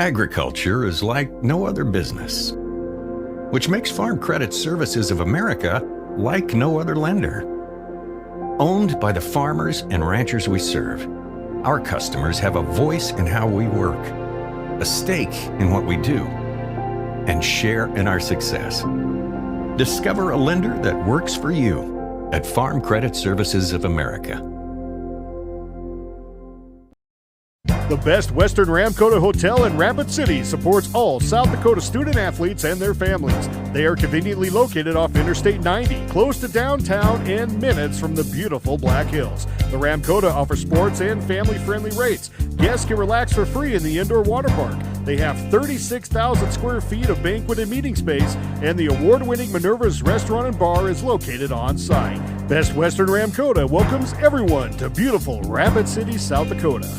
Agriculture is like no other business, which makes Farm Credit Services of America like no other lender. Owned by the farmers and ranchers we serve, our customers have a voice in how we work, a stake in what we do, and share in our success. Discover a lender that works for you at Farm Credit Services of America. The Best Western Ramkota Hotel in Rapid City supports all South Dakota student athletes and their families. They are conveniently located off Interstate 90, close to downtown and minutes from the beautiful Black Hills. The Ramkota offers sports and family-friendly rates. Guests can relax for free in the indoor water park. They have 36,000 square feet of banquet and meeting space, and the award-winning Minerva's Restaurant and Bar is located on site. Best Western Ramkota welcomes everyone to beautiful Rapid City, South Dakota.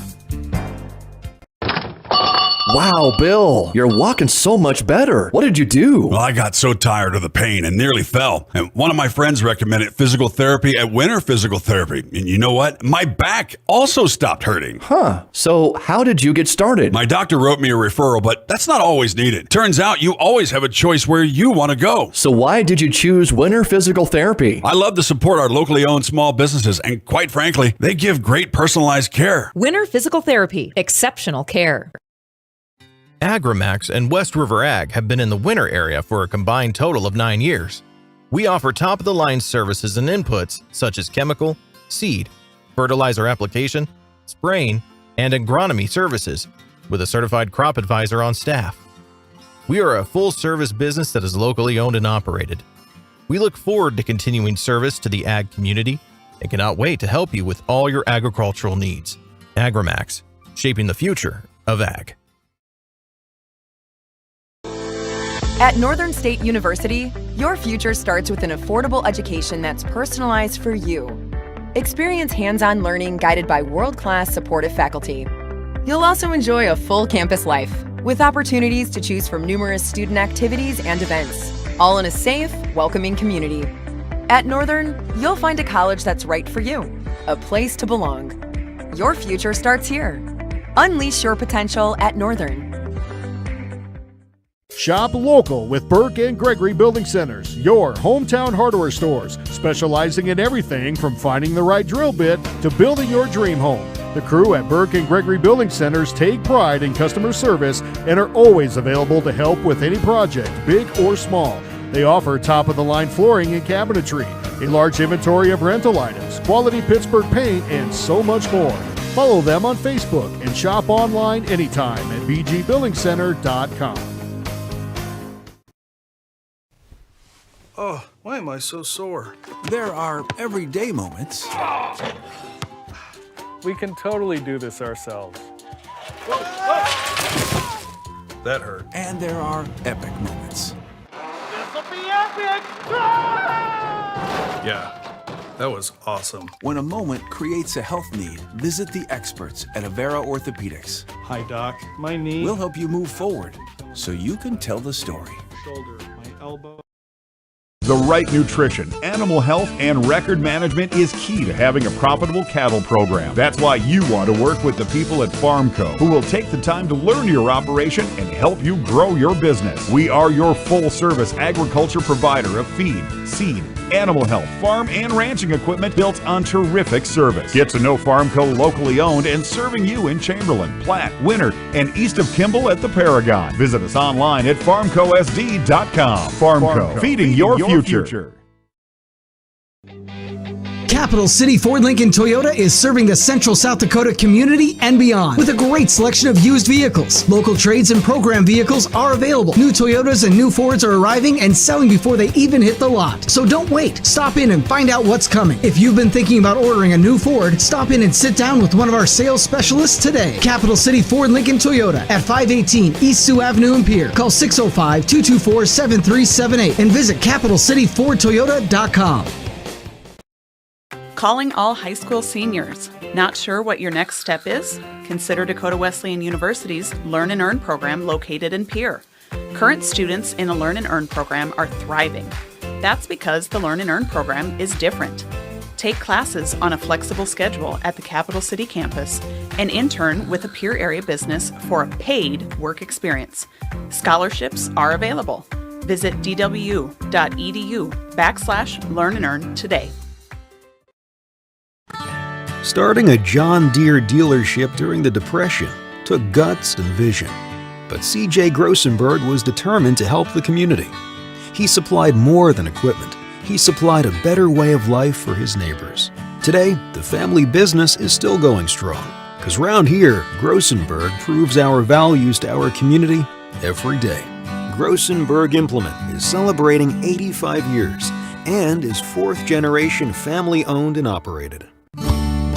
Wow, Bill, you're walking so much better. What did you do? Well, I got so tired of the pain and nearly fell. And one of my friends recommended physical therapy at Winter Physical Therapy. And you know what? My back also stopped hurting. Huh. So how did you get started? My doctor wrote me a referral, but that's not always needed. Turns out you always have a choice where you want to go. So why did you choose Winter Physical Therapy? I love to support our locally owned small businesses, and quite frankly, they give great personalized care. Winter Physical Therapy. Exceptional care. Agrimax and West River Ag have been in the Winter area for a combined total of 9 years. We offer top-of-the-line services and inputs such as chemical, seed, fertilizer application, spraying, and agronomy services with a certified crop advisor on staff. We are a full-service business that is locally owned and operated. We look forward to continuing service to the ag community and cannot wait to help you with all your agricultural needs. Agrimax, shaping the future of ag. At Northern State University, your future starts with an affordable education that's personalized for you. Experience hands-on learning guided by world-class supportive faculty. You'll also enjoy a full campus life with opportunities to choose from numerous student activities and events, all in a safe, welcoming community. At Northern, you'll find a college that's right for you, a place to belong. Your future starts here. Unleash your potential at Northern. Shop local with Burke and Gregory Building Centers, your hometown hardware stores, specializing in everything from finding the right drill bit to building your dream home. The crew at Burke and Gregory Building Centers take pride in customer service and are always available to help with any project, big or small. They offer top-of-the-line flooring and cabinetry, a large inventory of rental items, quality Pittsburgh paint, and so much more. Follow them on Facebook and shop online anytime at bgbuildingcenter.com. Oh, why am I so sore? There are everyday moments. We can totally do this ourselves. That hurt. And there are epic moments. This'll be epic! Yeah, that was awesome. When a moment creates a health need, visit the experts at Avera Orthopedics. Hi, Doc. My knee. We'll help you move forward so you can tell the story. Shoulder, my elbow. The right nutrition, animal health, and record management is key to having a profitable cattle program. That's why you want to work with the people at Farmco, who will take the time to learn your operation and help you grow your business. We are your full-service agriculture provider of feed, seed, animal health, farm, and ranching equipment built on terrific service. Get to know Farmco locally owned and serving you in Chamberlain, Platte, Winter, and east of Kimball at the Paragon. Visit us online at farmcosd.com. Farmco, feeding your future. Capital City Ford Lincoln Toyota is serving the central South Dakota community and beyond with a great selection of used vehicles. Local trades and program vehicles are available. New Toyotas and new Fords are arriving and selling before they even hit the lot. So don't wait. Stop in and find out what's coming. If you've been thinking about ordering a new Ford, stop in and sit down with one of our sales specialists today. Capital City Ford Lincoln Toyota at 518 East Sioux Avenue in Pierre. Call 605-224-7378 and visit capitalcityfordtoyota.com. Calling all high school seniors. Not sure what your next step is? Consider Dakota Wesleyan University's Learn and Earn program located in Pierre. Current students in the Learn and Earn program are thriving. That's because the Learn and Earn program is different. Take classes on a flexible schedule at the Capital City campus and intern with a peer area business for a paid work experience. Scholarships are available. Visit dwu.edu/learn and earn today. Starting a John Deere dealership during the Depression took guts and vision. But C.J. Grossenberg was determined to help the community. He supplied more than equipment. He supplied a better way of life for his neighbors. Today, the family business is still going strong. Because round here, Grossenberg proves our values to our community every day. Grossenberg Implement is celebrating 85 years and is fourth-generation family-owned and operated.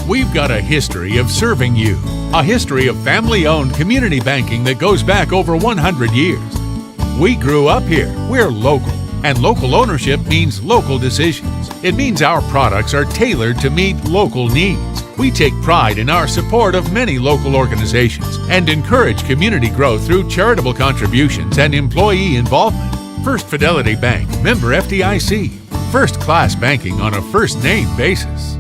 We've got a history of serving you, a history of family-owned community banking that goes back over 100 years. We grew up here, we're local, and local ownership means local decisions. It means our products are tailored to meet local needs. We take pride in our support of many local organizations and encourage community growth through charitable contributions and employee involvement. First Fidelity Bank, member FDIC, first-class banking on a first-name basis.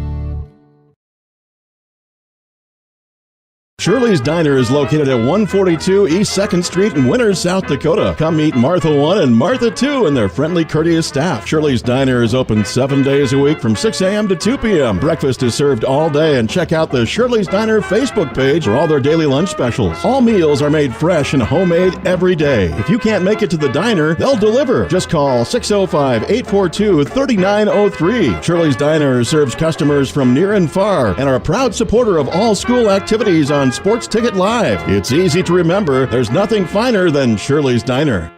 Shirley's Diner is located at 142 East 2nd Street in Winters, South Dakota. Come meet Martha 1 and Martha 2 and their friendly, courteous staff. Shirley's Diner is open 7 days a week from 6 a.m. to 2 p.m. Breakfast is served all day, and check out the Shirley's Diner Facebook page for all their daily lunch specials. All meals are made fresh and homemade every day. If you can't make it to the diner, they'll deliver. Just call 605-842-3903. Shirley's Diner serves customers from near and far and are a proud supporter of all school activities on Sports Ticket Live. It's easy to remember. There's nothing finer than Shirley's Diner.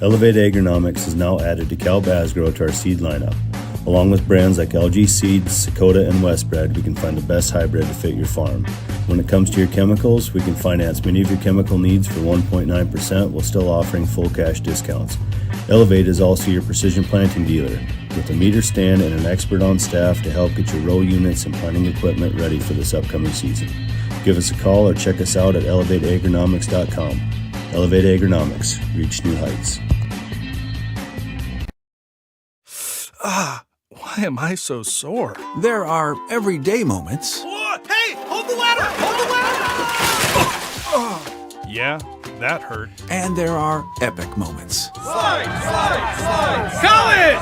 Elevate Agronomics is now added to Cal Basgrow to our seed lineup. Along with brands like LG Seeds, Dakota, and Westbred, we can find the best hybrid to fit your farm. When it comes to your chemicals, we can finance many of your chemical needs for 1.9% while still offering full cash discounts. Elevate is also your precision planting dealer, with a meter stand and an expert on staff to help get your row units and planting equipment ready for this upcoming season. Give us a call or check us out at elevateagronomics.com. Elevate Agronomics. Reach new heights. Why am I so sore? There are everyday moments. Hey, hold the ladder! Hold the ladder! Yeah, that hurt. And there are epic moments. Slide! College!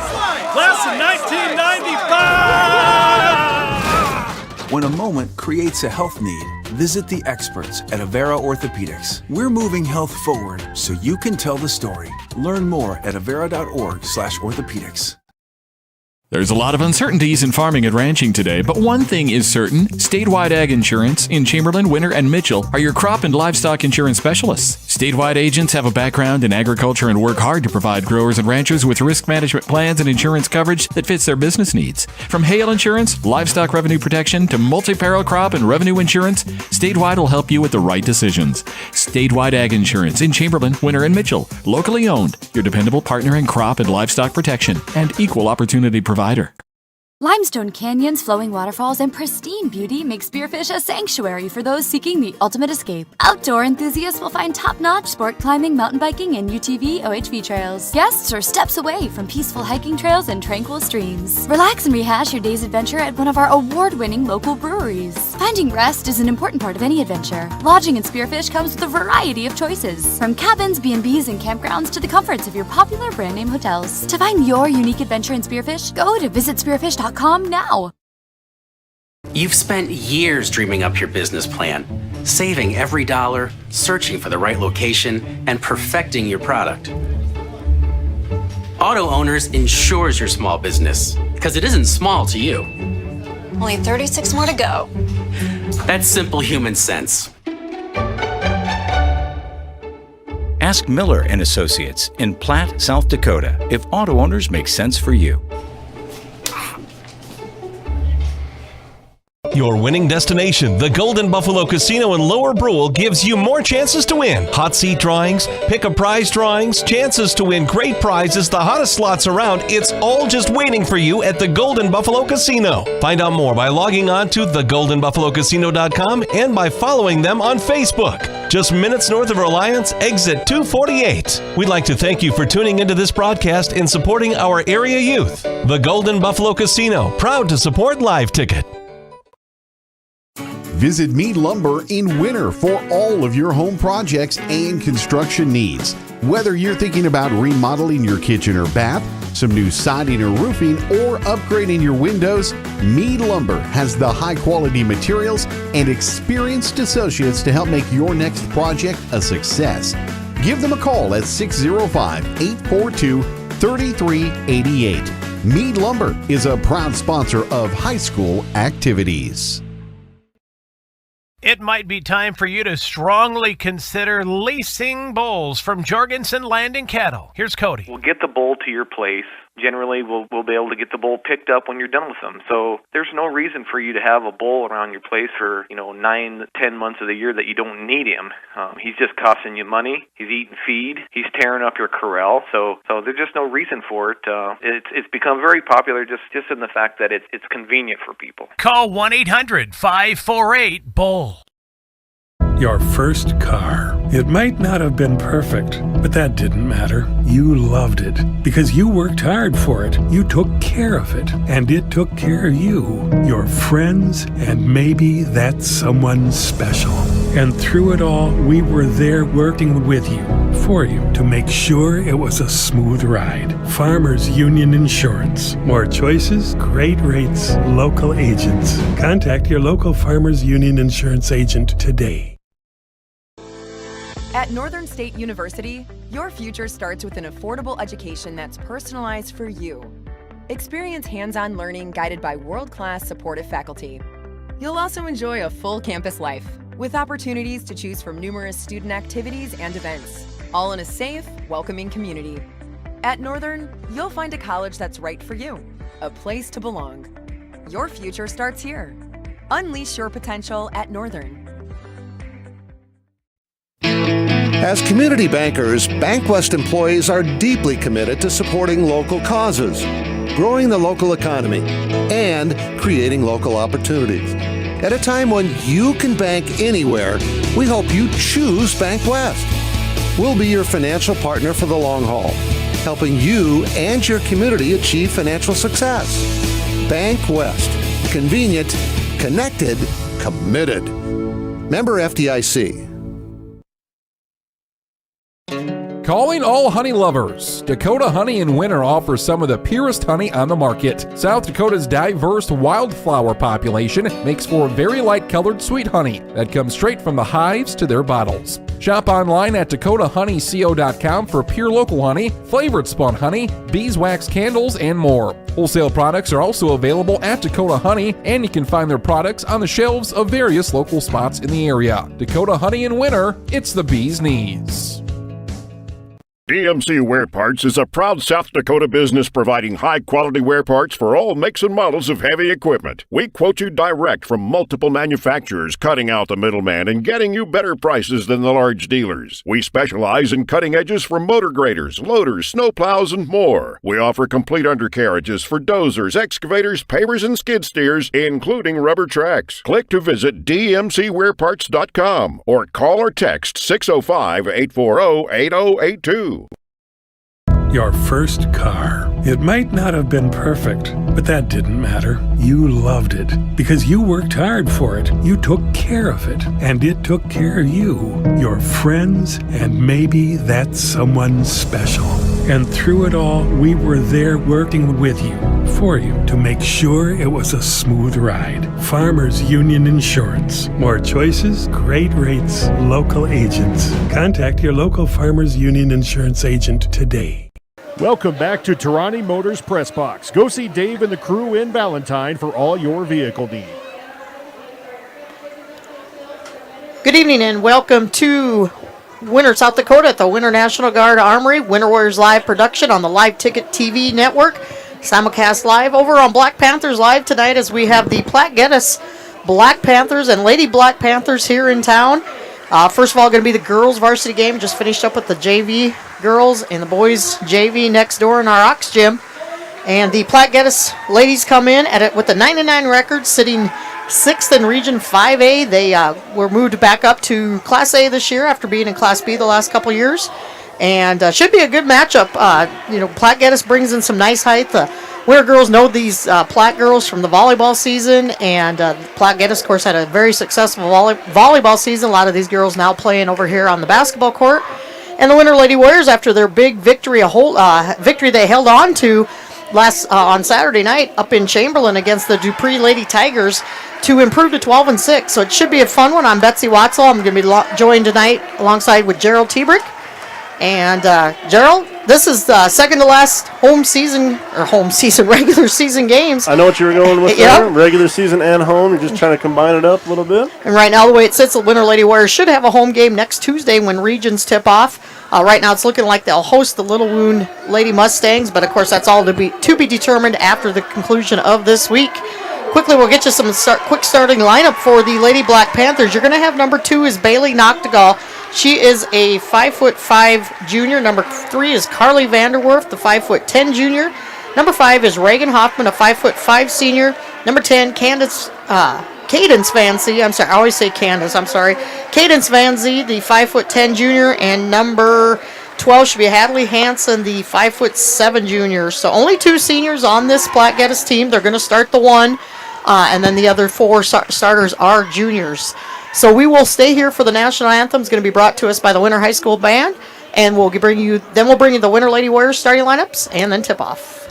Class of 1995! When a moment creates a health need, visit the experts at Avera Orthopedics. We're moving health forward so you can tell the story. Learn more at avera.org/orthopedics. There's a lot of uncertainties in farming and ranching today, but one thing is certain. Statewide Ag Insurance in Chamberlain, Winter, and Mitchell are your crop and livestock insurance specialists. Statewide agents have a background in agriculture and work hard to provide growers and ranchers with risk management plans and insurance coverage that fits their business needs. From hail insurance, livestock revenue protection, to multi-peril crop and revenue insurance, Statewide will help you with the right decisions. Statewide Ag Insurance in Chamberlain, Winter, and Mitchell. Locally owned, your dependable partner in crop and livestock protection and equal opportunity provider. Limestone canyons, flowing waterfalls, and pristine beauty make Spearfish a sanctuary for those seeking the ultimate escape. Outdoor enthusiasts will find top-notch sport climbing, mountain biking, and UTV OHV trails. Guests are steps away from peaceful hiking trails and tranquil streams. Relax and rehash your day's adventure at one of our award-winning local breweries. Finding rest is an important part of any adventure. Lodging in Spearfish comes with a variety of choices, from cabins, B&Bs, and campgrounds to the comforts of your popular brand-name hotels. To find your unique adventure in Spearfish, go to visitspearfish.com now. You've spent years dreaming up your business plan, saving every dollar, searching for the right location, and perfecting your product. Auto Owners insures your small business, because it isn't small to you. Only 36 more to go. That's simple human sense. Ask Miller & Associates in Platte, South Dakota, if Auto Owners make sense for you. Your winning destination, the Golden Buffalo Casino in Lower Brule, gives you more chances to win. Hot seat drawings, pick a prize drawings, chances to win great prizes, the hottest slots around. It's all just waiting for you at the Golden Buffalo Casino. Find out more by logging on to thegoldenbuffalocasino.com and by following them on Facebook. Just minutes north of Reliance, exit 248. We'd like to thank you for tuning into this broadcast and supporting our area youth. The Golden Buffalo Casino, proud to support Live Ticket. Visit Mead Lumber in Winter for all of your home projects and construction needs. Whether you're thinking about remodeling your kitchen or bath, some new siding or roofing, or upgrading your windows, Mead Lumber has the high-quality materials and experienced associates to help make your next project a success. Give them a call at 605-842-3388. Mead Lumber is a proud sponsor of high school activities. It might be time for you to strongly consider leasing bulls from Jorgensen Land and Cattle. Here's Cody. We'll get the bull to your place. Generally, we'll be able to get the bull picked up when you're done with them. So there's no reason for you to have a bull around your place for 9-10 months of the year that you don't need him. He's just costing you money. He's eating feed. He's tearing up your corral. So there's just no reason for it. It's become very popular just in the fact that it's convenient for people. Call 1-800-548-BULL. Your first car. It might not have been perfect, but that didn't matter. You loved it because you worked hard for it. You took care of it, and it took care of you, your friends, and maybe that someone special. And through it all, we were there working with you, for you, to make sure it was a smooth ride. Farmers Union Insurance. More choices, great rates, local agents. Contact your local Farmers Union Insurance agent today. At Northern State University, your future starts with an affordable education that's personalized for you. Experience hands-on learning guided by world-class supportive faculty. You'll also enjoy a full campus life with opportunities to choose from numerous student activities and events, all in a safe, welcoming community. At Northern, you'll find a college that's right for you, a place to belong. Your future starts here. Unleash your potential at Northern. As community bankers, BankWest employees are deeply committed to supporting local causes, growing the local economy, and creating local opportunities. At a time when you can bank anywhere, we hope you choose BankWest. We'll be your financial partner for the long haul, helping you and your community achieve financial success. BankWest. Convenient, connected, committed. Member FDIC. Calling all honey lovers. Dakota Honey in Winter offers some of the purest honey on the market. South Dakota's diverse wildflower population makes for very light-colored sweet honey that comes straight from the hives to their bottles. Shop online at dakotahoneyco.com for pure local honey, flavored spun honey, beeswax candles, and more. Wholesale products are also available at Dakota Honey, and you can find their products on the shelves of various local spots in the area. Dakota Honey in Winter, it's the bee's knees. DMC Wear Parts is a proud South Dakota business providing high-quality wear parts for all makes and models of heavy equipment. We quote you direct from multiple manufacturers, cutting out the middleman and getting you better prices than the large dealers. We specialize in cutting edges for motor graders, loaders, snowplows, and more. We offer complete undercarriages for dozers, excavators, pavers, and skid steers, including rubber tracks. Click to visit dmcwearparts.com or call or text 605-840-8082. Your first car. It might not have been perfect, but that didn't matter. You loved it because you worked hard for it. You took care of it, and it took care of you, your friends, and maybe that someone special. And through it all, we were there working with you, for you, to make sure it was a smooth ride. Farmers Union Insurance. More choices, great rates, local agents. Contact your local Farmers Union Insurance agent today. Welcome back to Tarani Motors Press Box. Go see Dave and the crew in Valentine for all your vehicle needs. Good evening and welcome to Winter, South Dakota at the Winter National Guard Armory. Winter Warriors Live production on the Live Ticket TV network. Simulcast live over on Black Panthers Live tonight as we have the Platte Geddes Black Panthers and Lady Black Panthers here in town. First of all, going to be the girls varsity game. Just finished up with the JV girls and the boys JV next door in our Ox Gym. And the Platte Geddes ladies come in with a 99 record, sitting 6th in Region 5A. They were moved back up to Class A this year after being in Class B the last couple years. And should be a good matchup. Platte Geddes brings in some nice height. Winter girls know these Platte girls from the volleyball season, and Platte Geddes, of course, had a very successful volleyball season. A lot of these girls now playing over here on the basketball court. And the Winter Lady Warriors, after their big victory, victory they held on to on Saturday night up in Chamberlain against the Dupree Lady Tigers, to improve to 12-6. So it should be a fun one. I'm Betsy Watzel. I'm going to be joined tonight alongside with Gerald Tebrick. And Gerald, this is the second to last regular season games. I know what you were going with there. Regular season and home. You're just trying to combine it up a little bit. And right now, the way it sits, the Winter Lady Warriors should have a home game next Tuesday when regions tip off. Right now, it's looking like they'll host the Little Wound Lady Mustangs, but of course, that's all to be determined after the conclusion of this week. Quickly, we'll get you some quick starting lineup for the Lady Black Panthers. You're going to have number 2 is Bailey Noctegal. She is a 5'5" junior. Number 3 is Carly Vanderwerf, the 5'10" junior. Number 5 is Reagan Hoffman, a 5'5" senior. Number 10, Cadence Van Zee. I'm sorry, I always say Candace. I'm sorry. Cadence Van Zee, the 5'10" junior, and number 12 should be Hadley Hansen, the 5'7" junior. So only 2 seniors on this Platte Geddes team. They're going to start the one, and then the other 4 starters are juniors. So we will stay here for the national anthem. It's going to be brought to us by the Winter High School Band, and we'll bring you the Winter Lady Warriors starting lineups and then tip off.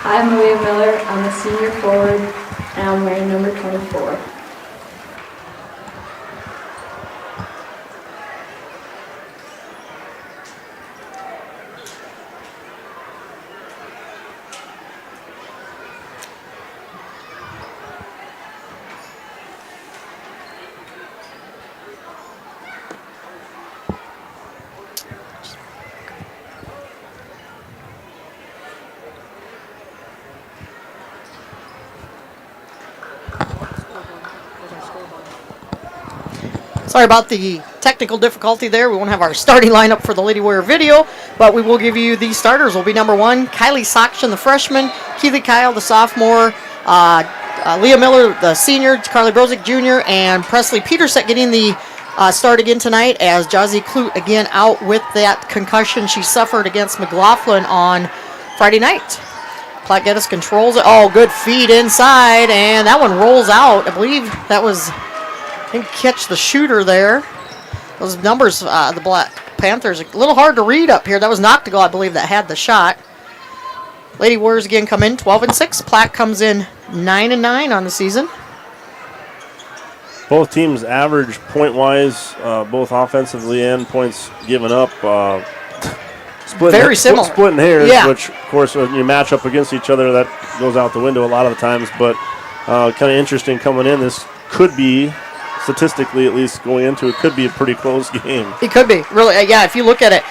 I'm Maria Miller. I'm a senior forward, and I'm wearing number 24. Sorry about the technical difficulty there. We won't have our starting lineup for the Lady Warrior video, but we will give you the starters. Will be number 1, Kylie Sokshin, the freshman, Keely Kyle, the sophomore, Leah Miller, the senior, Carly Brozick Jr., and Presley Peterset getting the start again tonight, as Jazzy Clute again out with that concussion she suffered against McLaughlin on Friday night. Platte Geddes controls it. Oh, good feed inside, and that one rolls out. I believe that was... didn't catch the shooter there. Those numbers, the Black Panthers, a little hard to read up here. That was Noctegal, I believe, that had the shot. Lady Warriors again come in 12-6. Platte comes in 9-9 on the season. Both teams average point-wise, both offensively and points given up. Very similar. Splitting hairs, which, of course, when you match up against each other, that goes out the window a lot of the times. But kind of interesting coming in. This could be, statistically at least going into it, could be a pretty close game. It could be, really. Yeah, if you look at it,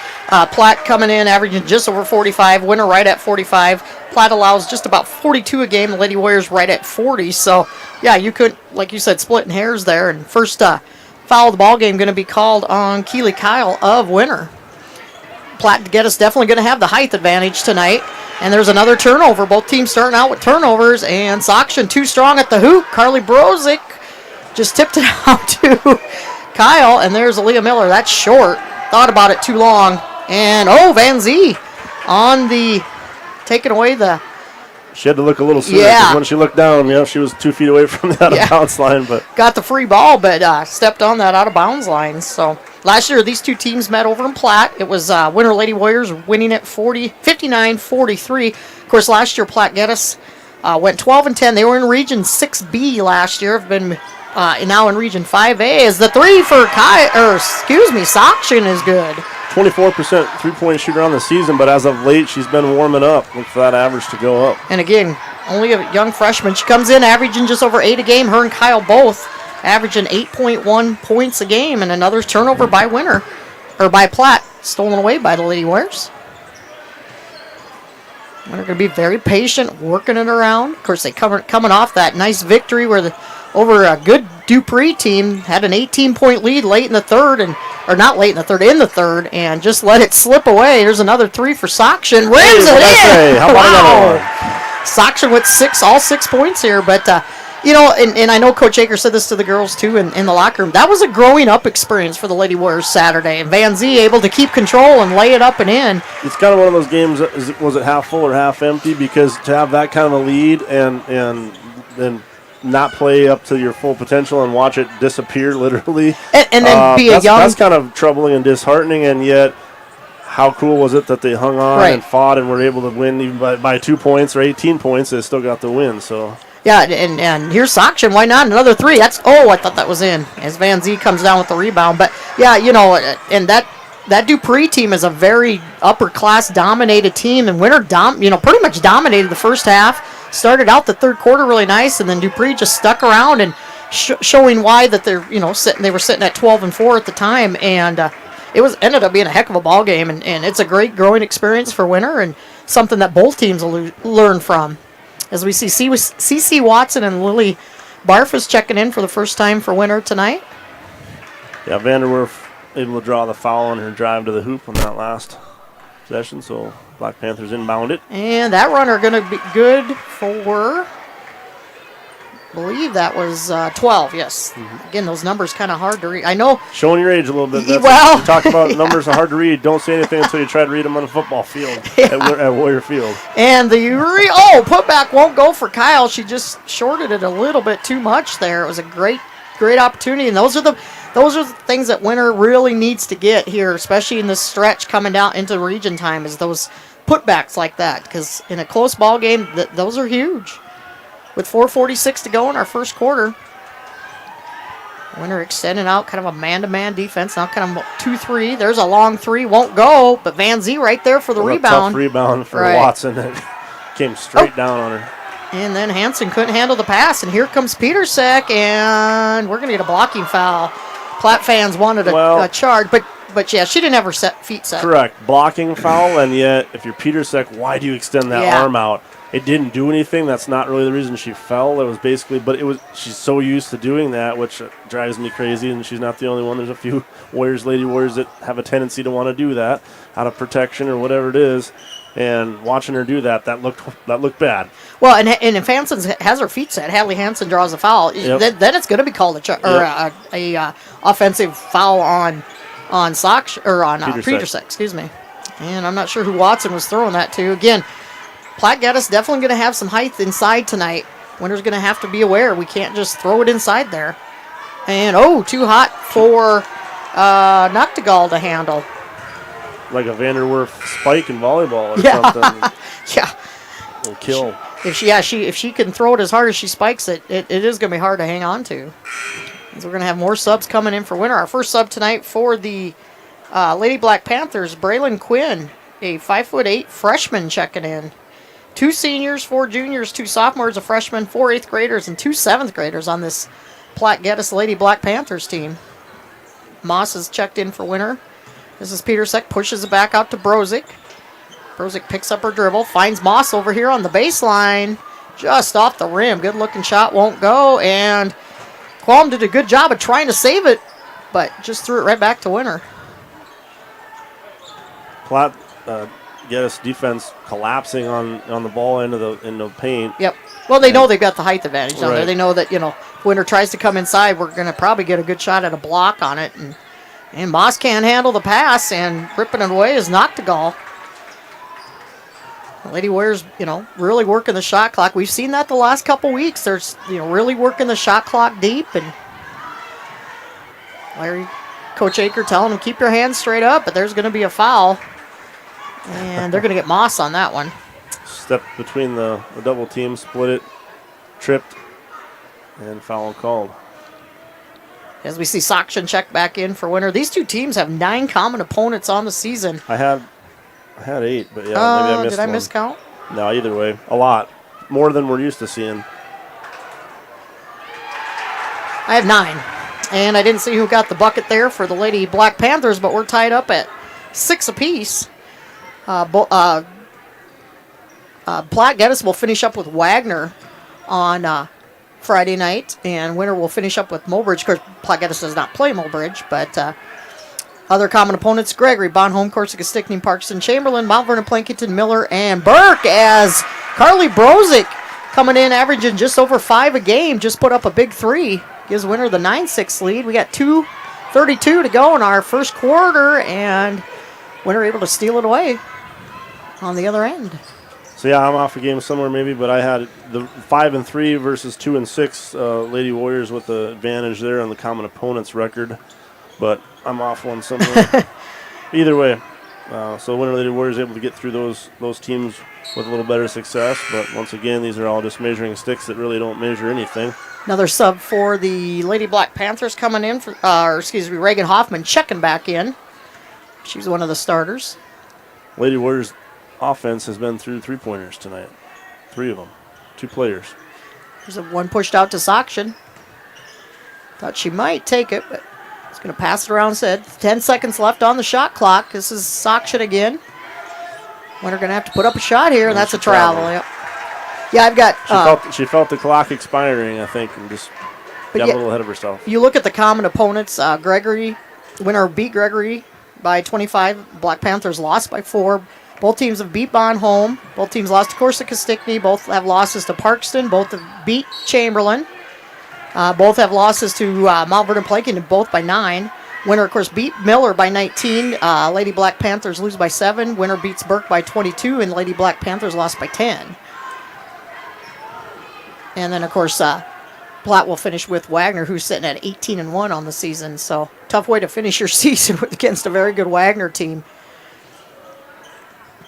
Platte coming in averaging just over 45, Winter right at 45. Platte allows just about 42 a game. The Lady Warriors right at 40. So, yeah, you could, like you said, splitting hairs there. And first foul of the ball game going to be called on Keely Kyle of Winter. Platte Geddes definitely going to have the height advantage tonight. And there's another turnover. Both teams starting out with turnovers. And Sokshin too strong at the hoop. Carly Brozick just tipped it out to Kyle. And there's Aaliyah Miller. That's short. Thought about it too long. And, Van Zee on the, taking away the. She had to look a little sooner. Yeah. 'Cause when she looked down, she was 2 feet away from the out-of-bounds line. But got the free ball, but stepped on that out-of-bounds line. So last year, these two teams met over in Platte. It was Winter Lady Warriors winning it 59-43. Of course, last year, Platte Geddes went 12-10. They were in Region 6B last year. Have been now in Region 5A. As the three for Sakshin is good. 24% three-point shooter on the season, but as of late, she's been warming up. Look for that average to go up. And again, only a young freshman. She comes in averaging just over 8 a game. Her and Kyle both averaging 8.1 points a game, and another turnover by Platte, stolen away by the Lady Warriors. They're going to be very patient, working it around. Of course, they coming off that nice victory over a good Dupree team, had an 18-point lead late in the third, in the third, and just let it slip away. There's another three for Sakshin. Rams it in! How about wow! Sakshin with all 6 points here, but and I know Coach Aker said this to the girls too in the locker room. That was a growing up experience for the Lady Warriors Saturday, and Van Zee able to keep control and lay it up and in. It's kind of one of those games. Was it half full or half empty? Because to have that kind of a lead and then not play up to your full potential and watch it disappear literally, and then be a young. That's kind of troubling and disheartening, and yet. How cool was it that they hung on and fought and were able to win even by 2 points or 18 points? They still got the win. So yeah, and here's Sakshin. Why not another three? I thought that was in as Van Zee comes down with the rebound. But yeah, and that Dupree team is a very upper class dominated team, and Winter pretty much dominated the first half. Started out the third quarter really nice, and then Dupree just stuck around and showing why that they're they were sitting at 12-4 at the time, and. It ended up being a heck of a ball game, and it's a great growing experience for Winter and something that both teams will learn from. As we see CC Watson and Lily Barfus checking in for the first time for Winter tonight. Yeah, Vanderwerf able to draw the foul on her drive to the hoop on that last possession, so Black Panthers inbound it. And that runner going to be good for... I believe that was 12, yes. Mm-hmm. Again, those numbers kind of hard to read. I know. Showing your age a little bit. You talk about numbers are hard to read. Don't say anything until you try to read them on a football field at Warrior Field. And the putback won't go for Kyle. She just shorted it a little bit too much there. It was a great opportunity, and those are the things that Winter really needs to get here, especially in this stretch coming down into region time, is those putbacks like that, because in a close ball game, those are huge. With 4:46 to go in our first quarter. Winter extending out, kind of a man-to-man defense. Now kind of 2-3. There's a long three. Won't go, but Van Zee right there for the rebound. Tough rebound for Watson. That came straight down on her. And then Hansen couldn't handle the pass. And here comes Petersek, and we're going to get a blocking foul. Platte fans wanted a charge, but yeah, she didn't have her feet set. Correct. Blocking foul, and yet if you're Petersek, why do you extend that arm out? It didn't do anything. That's not really the reason she fell. It was basically, she's so used to doing that, which drives me crazy, and she's not the only one. There's a few Lady Warriors that have a tendency to want to do that out of protection or whatever it is. And watching her do that looked bad. Well, and if Hansen has her feet set, Hadley Hansen draws a foul, then it's going to be called a offensive foul on Petersek. Excuse me. And I'm not sure who Watson was throwing that to. Again, Platte Geddes definitely going to have some height inside tonight. Winter's going to have to be aware. We can't just throw it inside there. And, too hot for Noctegal to handle. Like a Vanderwerf spike in volleyball or something. Yeah. It'll kill. If she can throw it as hard as she spikes it, it is going to be hard to hang on to. So we're going to have more subs coming in for Winter. Our first sub tonight for the Lady Black Panthers, Braylon Quinn, a 5'8" freshman checking in. 2 seniors, 4 juniors, 2 sophomores, a freshman, 4 8th graders, and 2 7th graders on this Platte Geddes Lady Black Panthers team. Moss is checked in for Winter. This is Petersek, pushes it back out to Brozick. Brozick picks up her dribble, finds Moss over here on the baseline, just off the rim. Good looking shot, won't go, and Qualm did a good job of trying to save it, but just threw it right back to Winter. Platte Geddes defense collapsing on the ball into the paint. Yep. Well, they know they've got the height advantage down there. They know that, if Winter tries to come inside, we're going to probably get a good shot at a block on it. And And Moss can't handle the pass, and ripping it away is Noctegal. Lady Warriors, really working the shot clock. We've seen that the last couple weeks. They're, really working the shot clock deep. And Coach Aker telling them, keep your hands straight up, but there's going to be a foul. And they're going to get Moss on that one. Step between the double team, split it, tripped, and foul called. As we see Sakshan check back in for Winter. These two teams have 9 common opponents on the season. I had 8, but maybe I missed Did I one. miscount? No, either way, a lot. More than we're used to seeing. I have 9. And I didn't see who got the bucket there for the Lady Black Panthers, but we're tied up at 6 apiece. Platte Geddes will finish up with Wagner on Friday night, and Winter will finish up with Mulbridge. Of course, Platte Geddes does not play Mulbridge, but other common opponents, Gregory, Bonholm, Corsica, Stickney, Parkston, Chamberlain, Mount Vernon, Plankington, Miller, and Burke, as Carly Brozick coming in averaging just over 5 a game, just put up a big 3. Gives Winter the 9-6 lead. We got 2:32 to go in our first quarter, and Winter able to steal it away on the other end. So yeah, I'm off a game somewhere maybe, but I had the 5 and 3 versus 2 and 6 Lady Warriors with the advantage there on the common opponents record, but I'm off one somewhere. Either way, so Winter Lady Warriors able to get through those teams with a little better success, but once again, these are all just measuring sticks that really don't measure anything. Another sub for the Lady Black Panthers coming in, Reagan Hoffman checking back in. She's one of the starters. Lady Warriors offense has been through 3-pointers tonight. 3 of them. 2 players. There's one pushed out to Sakshan. Thought she might take it, but it's going to pass it around instead. 10 seconds left on the shot clock. This is Sakshan again. Winter going to have to put up a shot here, and that's a travel. Yep. Yeah, I've got... She felt the clock expiring, I think, and just got a little ahead of herself. You look at the common opponents. Gregory, Winter beat Gregory by 25. Black Panthers lost by 4. Both teams have beat Bonholm. Both teams lost to Corsica Stickney. Both have losses to Parkston. Both have beat Chamberlain. Both have losses to Mount Vernon Plankington, both by 9. Winter, of course, beat Miller by 19. Lady Black Panthers lose by 7. Winter beats Burke by 22, and Lady Black Panthers lost by 10. And then, of course, Platte will finish with Wagner, who's sitting at 18-1 on the season. So, tough way to finish your season against a very good Wagner team.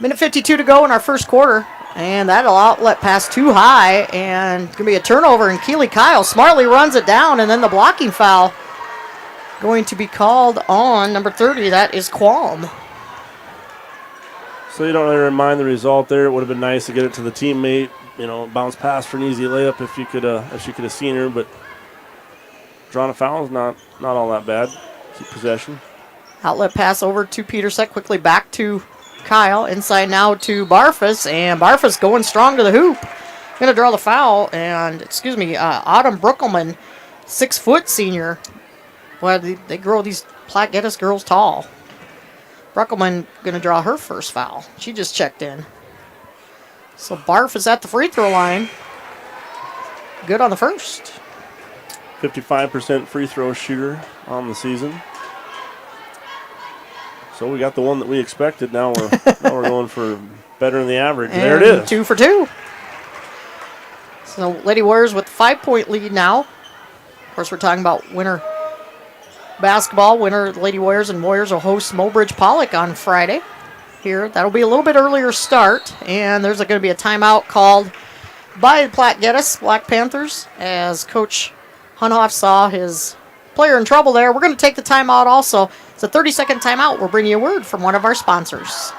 Minute 52 to go in our first quarter. And that'll outlet pass too high. And it's going to be a turnover. And Keely Kyle smartly runs it down. And then the blocking foul going to be called on number 30. That is Qualm. So you don't really mind the result there. It would have been nice to get it to the teammate. Bounce pass for an easy layup if she could have seen her. But drawing a foul is not all that bad. Keep possession. Outlet pass over to Petersek. Quickly back to Kyle. Inside now to Barfus. And Barfus going strong to the hoop. Going to draw the foul. And, Autumn Brookelman, 6-foot senior. Well, they grow these Platte Geddes girls tall. Brookelman going to draw her first foul. She just checked in. So Barfus at the free throw line. Good on the first. 55% free throw shooter on the season. So we got the one that we expected. Now we're going for better than the average. And there it is. 2 for 2. So Lady Warriors with 5-point lead now. Of course, we're talking about Winter basketball. Winter Lady Warriors and Warriors will host Mulbridge Pollock on Friday. Here, that'll be a little bit earlier start, and there's going to be a timeout called by the Platte Geddes Black Panthers as Coach Hunhoff saw his player in trouble there. We're going to take the timeout also. It's a 30-second timeout. We'll bring you a word from one of our sponsors.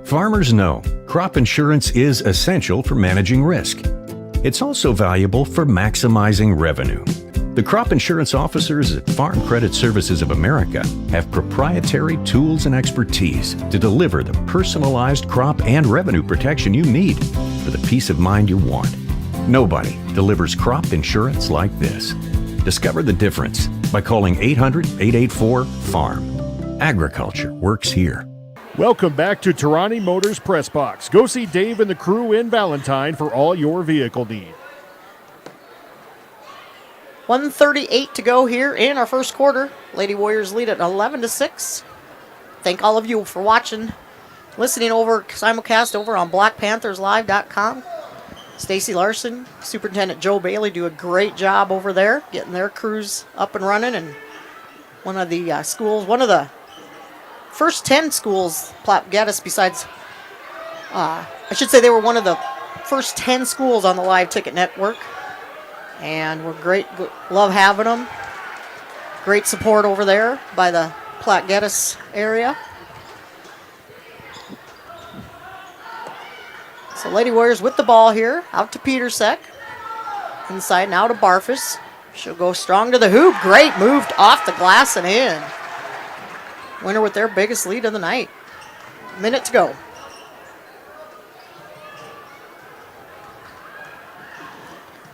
Farmers know crop insurance is essential for managing risk. It's also valuable for maximizing revenue. The crop insurance officers at Farm Credit Services of America have proprietary tools and expertise to deliver the personalized crop and revenue protection you need for the peace of mind you want. Nobody delivers crop insurance like this. Discover the difference by calling 800-884-FARM. Agriculture works here. Welcome back to Tarani Motors Press Box. Go see Dave and the crew in Valentine for all your vehicle needs. 1:38 to go here in our first quarter. Lady Warriors lead at 11-6. Thank all of you for watching, listening over simulcast over on blackpantherslive.com. Stacy Larson, Superintendent Joe Bailey do a great job over there getting their crews up and running. And one of the schools, one of the first 10 schools, Platte, Geddes, besides, I should say they were one of the first 10 schools on the Live Ticket Network. And we're great, love having them. Great support over there by the Platte Geddes area. So Lady Warriors with the ball here, out to Petersek. Inside now to Barfus. She'll go strong to the hoop. Great move off the glass and in. Winner with their biggest lead of the night. Minute to go.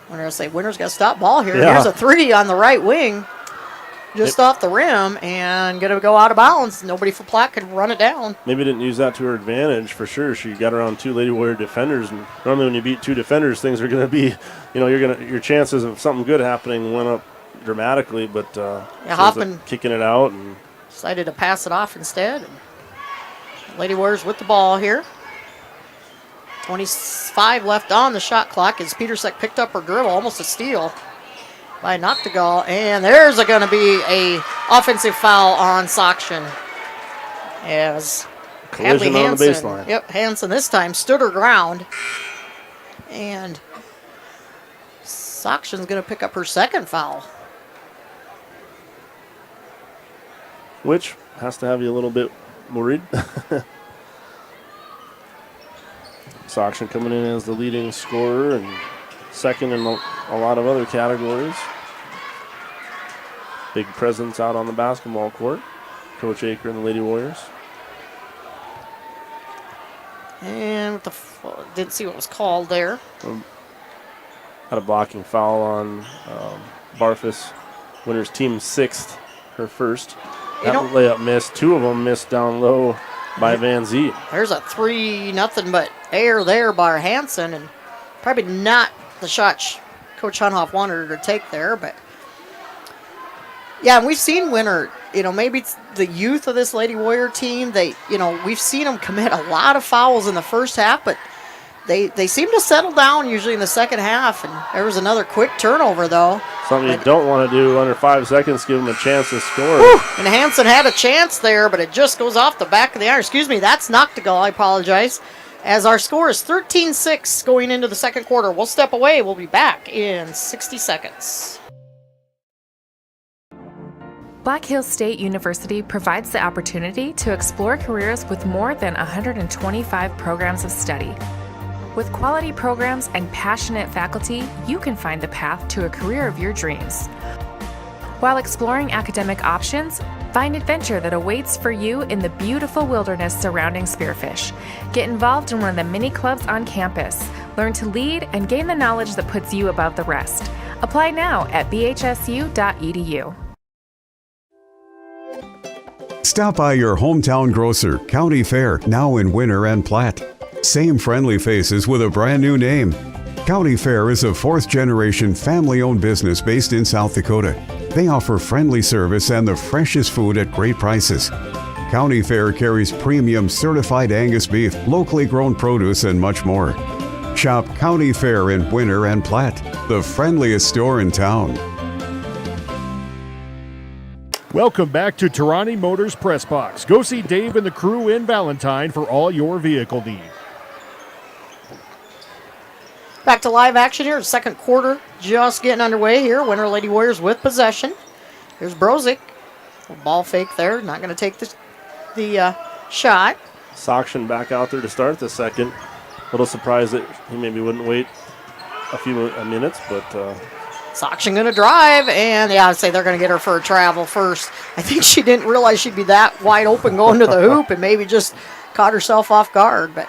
Winner's got to stop ball here. Yeah. Here's a three on the right wing. Just off the rim and going to go out of bounds. Nobody for Platte could run it down. Maybe didn't use that to her advantage for sure. She got around two Lady Warrior defenders, and normally when you beat two defenders, things are going to be, your chances of something good happening went up dramatically. But Hoffman kicking it out and decided to pass it off instead. Lady Warriors with the ball here. 25 left on the shot clock as Petersek picked up her dribble, almost a steal by Noctegal, and there's going to be a offensive foul on Sakshan as collision Hadley on the Hansen, baseline. Yep, Hansen this time stood her ground, and Sakshan's going to pick up her second foul, which has to have you a little bit worried. Sakshan coming in as the leading scorer and second in a lot of other categories. Big presence out on the basketball court. Coach Aker and the Lady Warriors. And didn't see what was called there. Had a blocking foul on Barfus. Winner's team sixth, her first. That layup missed. Two of them missed down low by Van Zee. There's a 3-0 but air there by Hansen, and probably not the shot Coach Hunhoff wanted her to take there, but yeah, and we've seen Winner, maybe it's the youth of this Lady Warrior team. We've seen them commit a lot of fouls in the first half, but they seem to settle down usually in the second half, and there was another quick turnover though. Something you don't want to do under 5 seconds, give them a chance to score. Whew, and Hansen had a chance there, but it just goes off the back of the iron. Excuse me, that's Noctegal, I apologize. As our score is 13-6 going into the second quarter. We'll step away. We'll be back in 60 seconds. Black Hills State University provides the opportunity to explore careers with more than 125 programs of study. With quality programs and passionate faculty, you can find the path to a career of your dreams. While exploring academic options, find adventure that awaits for you in the beautiful wilderness surrounding Spearfish. Get involved in one of the many clubs on campus. Learn to lead and gain the knowledge that puts you above the rest. Apply now at bhsu.edu. Stop by your hometown grocer, County Fair, now in Winter and Platte. Same friendly faces with a brand new name. County Fair is a fourth-generation family-owned business based in South Dakota. They offer friendly service and the freshest food at great prices. County Fair carries premium certified Angus beef, locally grown produce, and much more. Shop County Fair in Winter and Platte, the friendliest store in town. Welcome back to Tarani Motors Press Box. Go see Dave and the crew in Valentine for all your vehicle needs. Back to live action here. Second quarter just getting underway here. Winter Lady Warriors with possession. Here's Brozik. Ball fake there. Not going to take the shot. Sakshan back out there to start the second. A little surprised that he maybe wouldn't wait a few minutes, but Sakshan going to drive, and yeah, I'd say they're going to get her for a travel first. I think she didn't realize she'd be that wide open going to the hoop and maybe just caught herself off guard. But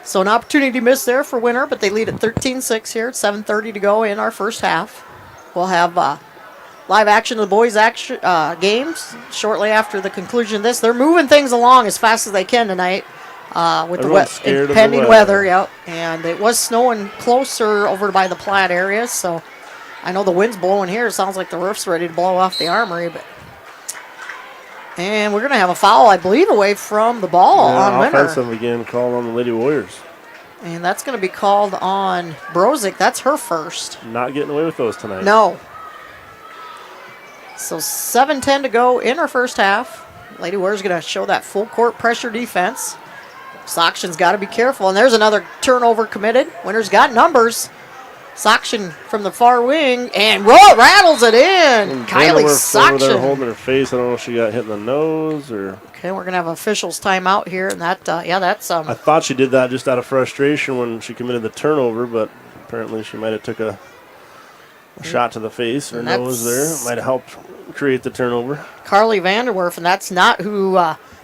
so an opportunity missed there for Winter, but they lead at 13-6 here. 7:30 to go in our first half. We'll have live action of the boys' games shortly after the conclusion of this. They're moving things along as fast as they can tonight with the impending weather. Yep, and it was snowing closer over by the Platte area, so I know the wind's blowing here. It sounds like the roof's ready to blow off the Armory. And we're going to have a foul, I believe, away from the ball on Winter. Offensive again, called on the Lady Warriors. And that's going to be called on Brozick. That's her first. Not getting away with those tonight. No. So 7:10 to go in our first half. Lady Warriors going to show that full court pressure defense. Sockshan's got to be careful. And there's another turnover committed. Winter's got numbers. Sockshan from the far wing, and rattles it in. Kylie Sockshan. Over there holding Sockshan. her face. I don't know if she got hit in the nose or. Okay, we're gonna have officials timeout here, and that that's I thought she did that just out of frustration when she committed the turnover, but apparently she might have took a shot to the face or nose there. It might have helped create the turnover. Carly Vanderwerf, and that's not who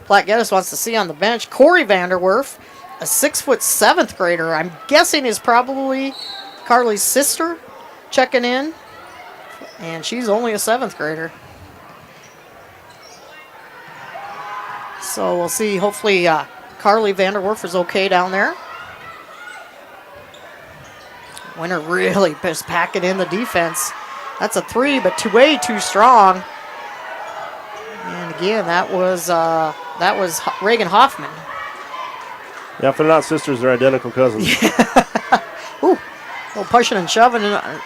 Platte Geddes wants to see on the bench. Corey Vanderwerf, a 6'7" 7th grader. I'm guessing is probably Carly's sister checking in, and she's only a 7th grader. So we'll see. Hopefully Carly Vanderwerf is okay down there. Winter really is packing in the defense. That's a 3, but way too strong. And again, that was Reagan Hoffman. Yeah, if they're not sisters, they're identical cousins. Ooh, a little pushing and shoving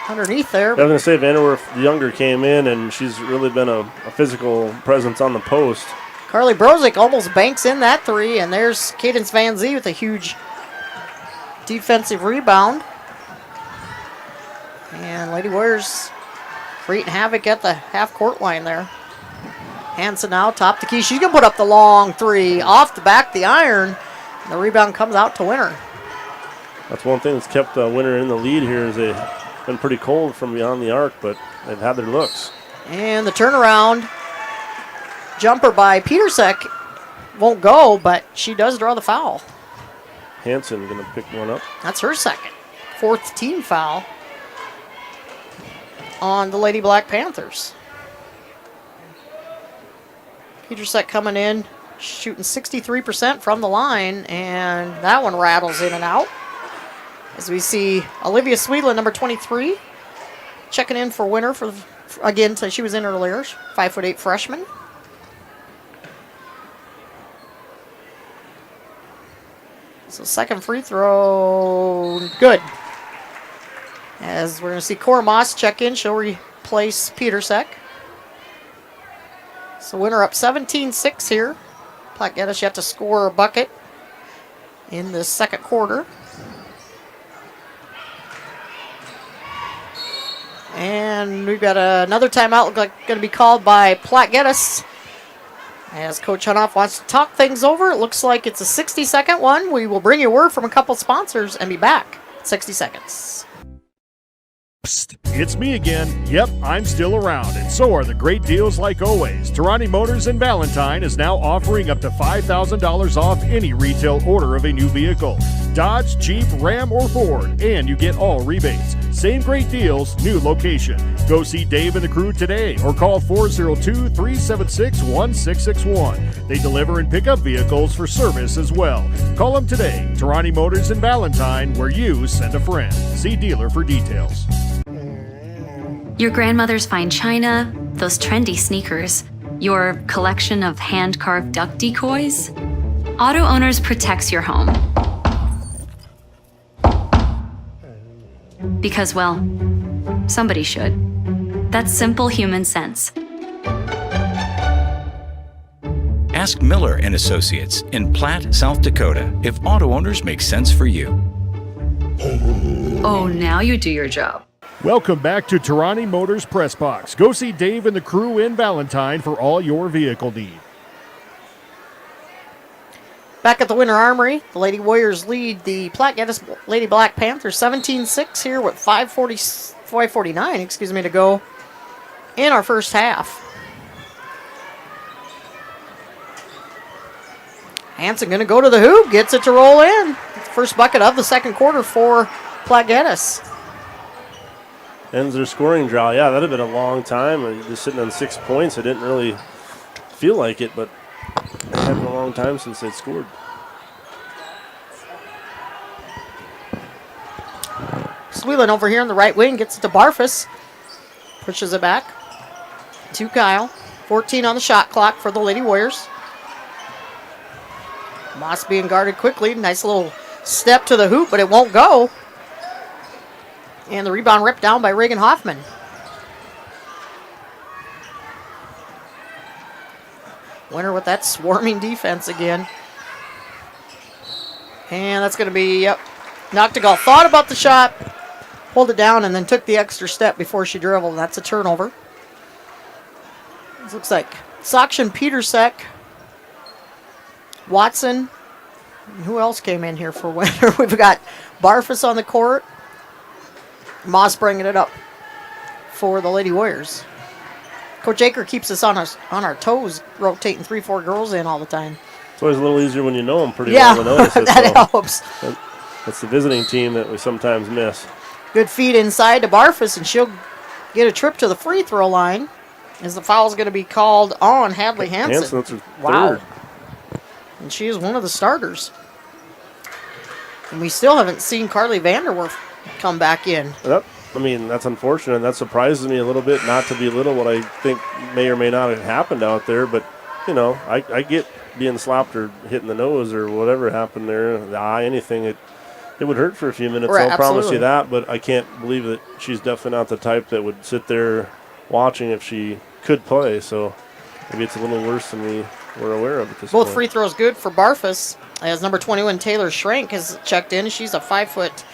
underneath there. I was going to say, Vanderwerf, the younger, came in, and she's really been a physical presence on the post. Carly Brozick almost banks in that 3, and there's Cadence Van Zee with a huge defensive rebound. And Lady Warriors creating havoc at the half-court line there. Hanson now, top the key. She's going to put up the long 3 off the back of the iron. And the rebound comes out to Winter. That's one thing that's kept Winter in the lead here is they've been pretty cold from beyond the arc, but they've had their looks. And the turnaround jumper by Petersek won't go, but she does draw the foul. Hanson going to pick one up. That's her second. 4th team foul on the Lady Black Panthers. Petersek coming in, shooting 63% from the line, and that one rattles in and out. As we see Olivia Sweetland, number 23, checking in for Winter again. She was in earlier, 5'8" freshman. So second free throw, good. As we're going to see Cora Moss check in, she'll replace Petersek. So Winter up 17-6 here. Platte Geddes yet to score a bucket in the second quarter. And we've got another timeout going to be called by Platte Geddes. As Coach Hunoff wants to talk things over, it looks like it's a 60-second one. We will bring you word from a couple sponsors and be back in 60 seconds. It's me again. Yep, I'm still around, and so are the great deals like always. Tarani Motors in Valentine is now offering up to $5,000 off any retail order of a new vehicle. Dodge, Jeep, Ram, or Ford, and you get all rebates. Same great deals, new location. Go see Dave and the crew today or call 402-376-1661. They deliver and pick up vehicles for service as well. Call them today. Tarani Motors in Valentine, where you send a friend. See dealer for details. Your grandmother's fine china, those trendy sneakers, your collection of hand-carved duck decoys. Auto Owners protects your home. Because, well, somebody should. That's simple human sense. Ask Miller and Associates in Platte, South Dakota, if auto owners make sense for you. Oh, now you do your job. Welcome back to Tarani Motors Press Box. Go see Dave and the crew in Valentine for all your vehicle need. Back at the Winter Armory, the Lady Warriors lead the Platte Geddes Lady Black Panthers 17-6 here with 5:49 to go in our first half. Hanson going to go to the hoop, gets it to roll in. First bucket of the second quarter for Platte Geddes. Ends their scoring draw. Yeah, that would have been a long time. Just sitting on 6 points, it didn't really feel like it, but it had been a long time since they'd scored. Sweeland over here in the right wing gets it to Barfus. Pushes it back to Kyle. 14 on the shot clock for the Lady Warriors. Moss being guarded quickly. Nice little step to the hoop, but it won't go. And the rebound ripped down by Reagan Hoffman. Winner with that swarming defense again. And that's going to be, yep. Noctegal thought about the shot, pulled it down, and then took the extra step before she dribbled. That's a turnover. This looks like Sakshan Petersek, Watson. Who else came in here for winner? We've got Barfus on the court. Moss bringing it up for the Lady Warriors. Coach Aker keeps us on our toes, rotating 3-4 girls in all the time. It's always a little easier when you know them pretty well to notice it. That helps. That's the visiting team that we sometimes miss. Good feed inside to Barfus, and she'll get a trip to the free throw line as the foul's going to be called on Hadley Hansen. That's her wow. third. And she is one of the starters. And we still haven't seen Carly Vanderwerf come back in. I mean, that's unfortunate. That surprises me a little bit, not to belittle what I think may or may not have happened out there. But, you know, I get being slapped or hitting the nose or whatever happened there, the eye, anything. It would hurt for a few minutes, right, I'll promise you absolutely. that. But I can't believe that she's definitely not the type that would sit there watching if she could play. So maybe it's a little worse than we were aware of at this point. Both free throws good for Barfus, as number 21 Taylor Schrank has checked in. She's a 5'5"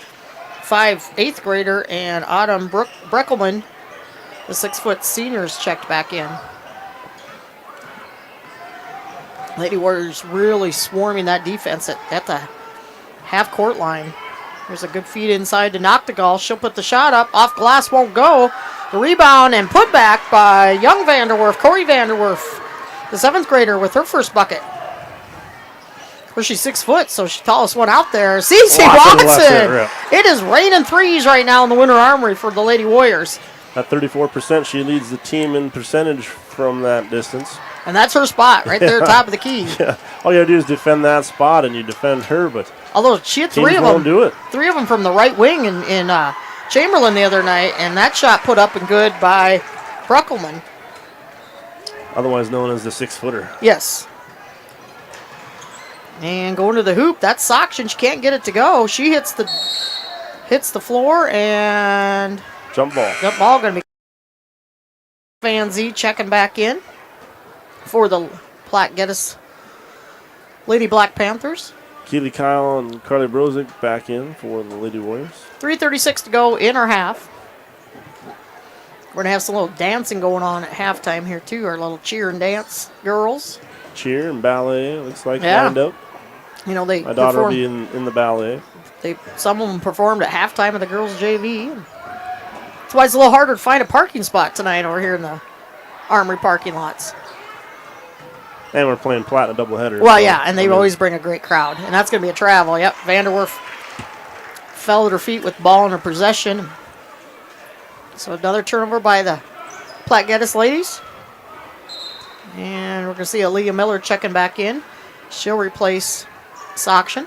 8th grader, and Autumn Breckelman, the 6' senior, is checked back in. Lady Warriors really swarming that defense at the half-court line. There's a good feed inside to Noctegal. She'll put the shot up. Off glass, won't go. The rebound and put back by young Vanderwerf, Corey Vanderwerf, the 7th grader, with her first bucket. Of course, she's 6 foot, so she's the tallest one out there. Cece Watson. It is raining threes right now in the Winter Armory for the Lady Warriors. At 34%, she leads the team in percentage from that distance. And that's her spot right there, top of the key. Yeah. All you got to do is defend that spot, and you defend her. But although she had three of them, three of them from the right wing in Chamberlain the other night, and that shot put up and good by Bruckelman. Otherwise known as the 6-footer. Yes. And going to the hoop, that's Sakshan. She can't get it to go. She hits the floor, and jump ball. Jump ball going to be Van Z checking back in for the Platte Geddes Lady Black Panthers. Keely Kyle and Carly Brozick back in for the Lady Warriors. 3:36 to go in our half. We're going to have some little dancing going on at halftime here, too. Our little cheer and dance girls. Cheer and ballet, looks like, lined up. You know, they my daughter will be in the ballet. Some of them performed at halftime of the girls' JV. That's why it's a little harder to find a parking spot tonight over here in the Armory parking lots. And we're playing Platte in a doubleheader. Well, yeah, and they always bring a great crowd. And that's going to be a travel. Yep, Vanderwerf fell at her feet with the ball in her possession. So another turnover by the Platte Geddes ladies. And we're going to see Aaliyah Miller checking back in. She'll replace Sakshan.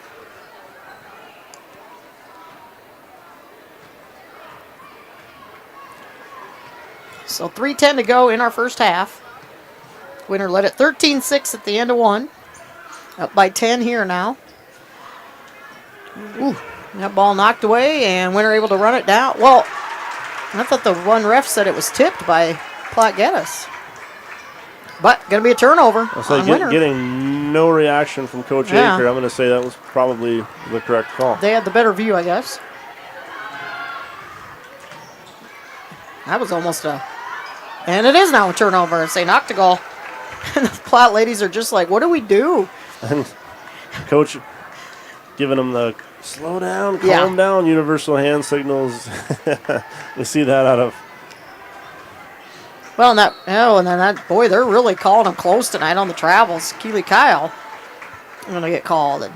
So 3:10 to go in our first half. Winner led it 13-6 at the end of one. Up by 10 here now. Ooh, that ball knocked away, and Winner able to run it down. Well, I thought the one ref said it was tipped by Platte Geddes. But going to be a turnover on Winner. Getting no reaction from Coach Aker. I'm going to say that was probably the correct call. They had the better view, I guess. That was almost a... And it is now a turnover. Say Noctegal. And the Platte ladies are just like, what do we do? And Coach giving them the slow down, calm down, universal hand signals. We see that out of... Well, and then that, boy, they're really calling them close tonight on the travels. Keely Kyle going to get called.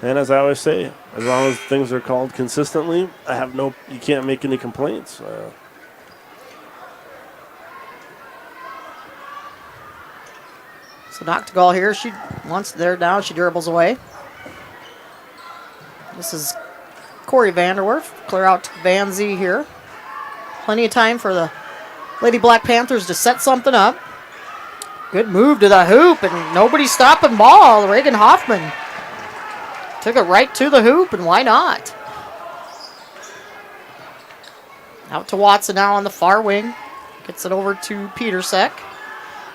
And as I always say, as long as things are called consistently, you can't make any complaints. So Noctegal here, she wants there down, she dribbles away. This is Corey Vanderwerf. Clear out to Van Zee here. Plenty of time for the Lady Black Panthers to set something up. Good move to the hoop, and nobody stopping ball. Reagan Hoffman took it right to the hoop, and why not? Out to Watson now on the far wing. Gets it over to Petersek.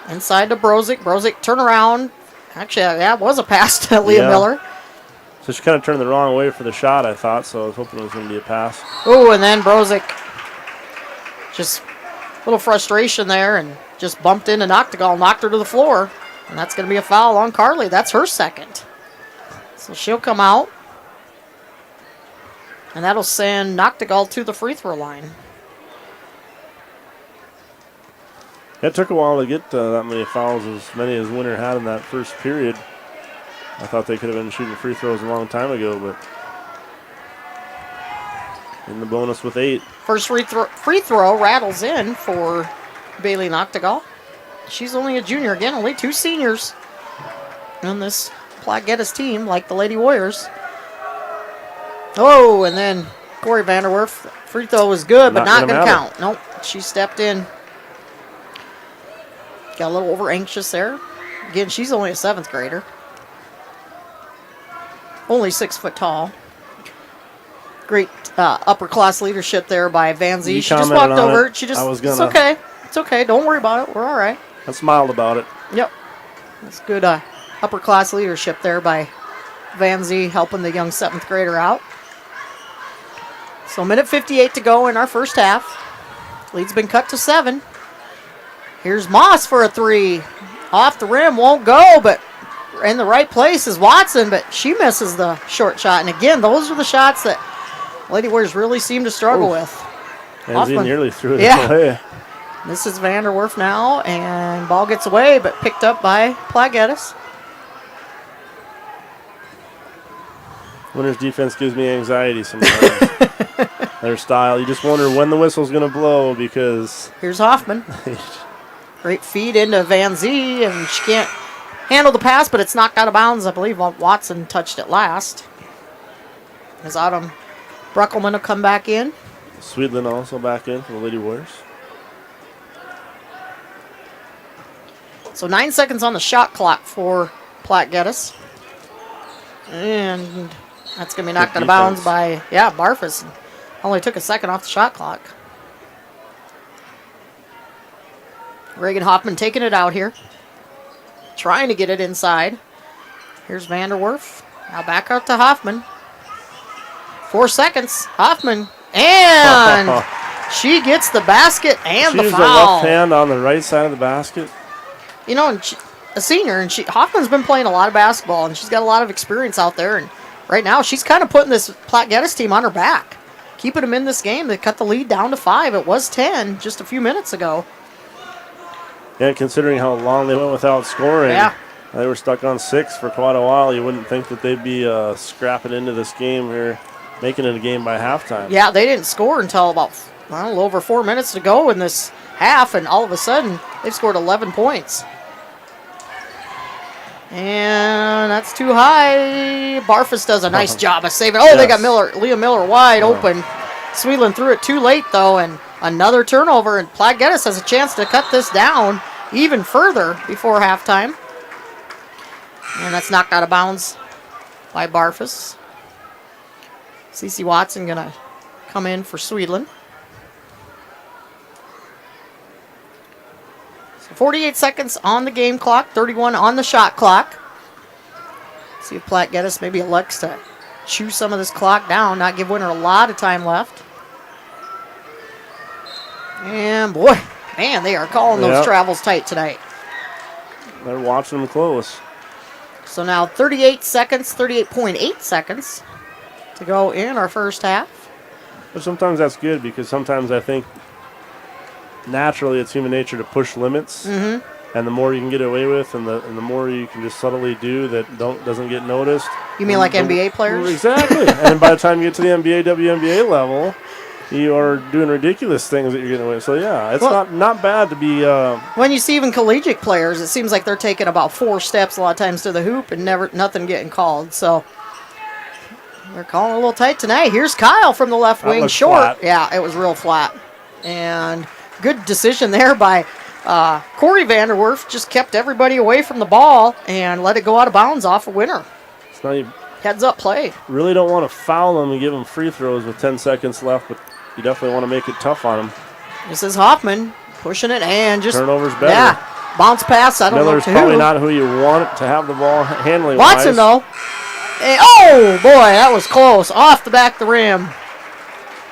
Inside to Brozick. Brozick turn around. Actually, that was a pass to Leah Miller. So she kind of turned the wrong way for the shot, I thought, so I was hoping it was going to be a pass. Oh, and then Brozick, just a little frustration there, and just bumped into Noctegal, knocked her to the floor. And that's going to be a foul on Carly. That's her second. So she'll come out. And that'll send Noctegal to the free throw line. It took a while to get that many fouls, as many as Winter had in that first period. I thought they could have been shooting free throws a long time ago, but in the bonus with 8. First free throw rattles in for Bailey Noctegal. She's only a junior again, only 2 seniors on this Platte Geddes team, like the Lady Warriors. Oh, and then Corey Vanderwerf. Free throw was good, but not going to count. Nope, she stepped in. Got a little over anxious there. Again, she's only a 7th grader. Only 6 foot tall. Great upper class leadership there by Van Zee. She just walked over. She just, it's okay. It's okay. Don't worry about it. We're all right. I smiled about it. Yep. That's good upper class leadership there by Van Zee, helping the young 7th grader out. So 1:58 to go in our first half. Lead's been cut to 7. Here's Moss for a 3. Off the rim, won't go, but in the right place is Watson, but she misses the short shot. And again, those are the shots that Lady Warriors really seem to struggle with. Van Zee nearly threw it away. This is Vanderwerf now, and ball gets away, but picked up by Platte Geddes. Winter's defense gives me anxiety sometimes. Their style, you just wonder when the whistle's going to blow, because... Here's Hoffman. Great feed into Van Zee, and she can't handle the pass, but it's knocked out of bounds. I believe Watson touched it last. As Autumn Bruckelman will come back in. Sweetland also back in for the Lady Warriors. So 9 seconds on the shot clock for Platte Geddes. And that's going to be knocked out of bounds by, Barfus. Only took a second off the shot clock. Reagan Hoffman taking it out here. Trying to get it inside. Here's Vanderwerf. Now back out to Hoffman. 4 seconds. Hoffman. And she gets the basket and the foul. She used the left hand on the right side of the basket. You know, and a senior, and Hoffman's been playing a lot of basketball, and she's got a lot of experience out there. And right now, she's kind of putting this Platte Geddes team on her back. Keeping them in this game. They cut the lead down to 5. It was 10 just a few minutes ago. Yeah, considering how long they went without scoring, they were stuck on 6 for quite a while. You wouldn't think that they'd be scrapping into this game here, making it a game by halftime. Yeah, they didn't score until about, a little over 4 minutes to go in this half, and all of a sudden, they've scored 11 points. And that's too high. Barfus does a nice job of saving. Oh, they got Leah Miller wide open. Sweetland threw it too late, though, and another turnover, and Platte Geddes has a chance to cut this down even further before halftime. And that's knocked out of bounds by Barfus. Cece Watson going to come in for Sweetland. So 48 seconds on the game clock, 31 on the shot clock. See if Platte Geddes maybe elects to chew some of this clock down, not give Winter a lot of time left. And boy, man, they are calling those travels tight tonight. They're watching them close. So now 38 seconds, 38.8 seconds to go in our first half. But sometimes that's good, because sometimes I think naturally it's human nature to push limits. And the more you can get away with, and the more you can just subtly do that doesn't get noticed. You mean like NBA players? Exactly. And by the time you get to the NBA, WNBA level, you are doing ridiculous things that you're getting away with. So, yeah, it's not bad to be... when you see even collegiate players, it seems like they're taking about 4 steps a lot of times to the hoop and nothing getting called. So, They're calling a little tight tonight. Here's Kyle from the left wing, short. Flat. Yeah, it was real flat. And good decision there by Corey Vanderwerf. Just kept everybody away from the ball and let it go out of bounds off a winner. So now you Heads up play. really don't want to foul them and give them free throws with 10 seconds left, but you definitely want to make it tough on them. This is Hoffman pushing it and just turnovers better. Yeah, bounce pass. I don't Miller's know probably who. not who you want to have the ball handling. Watson though. Oh boy, that was close. Off the back of the rim.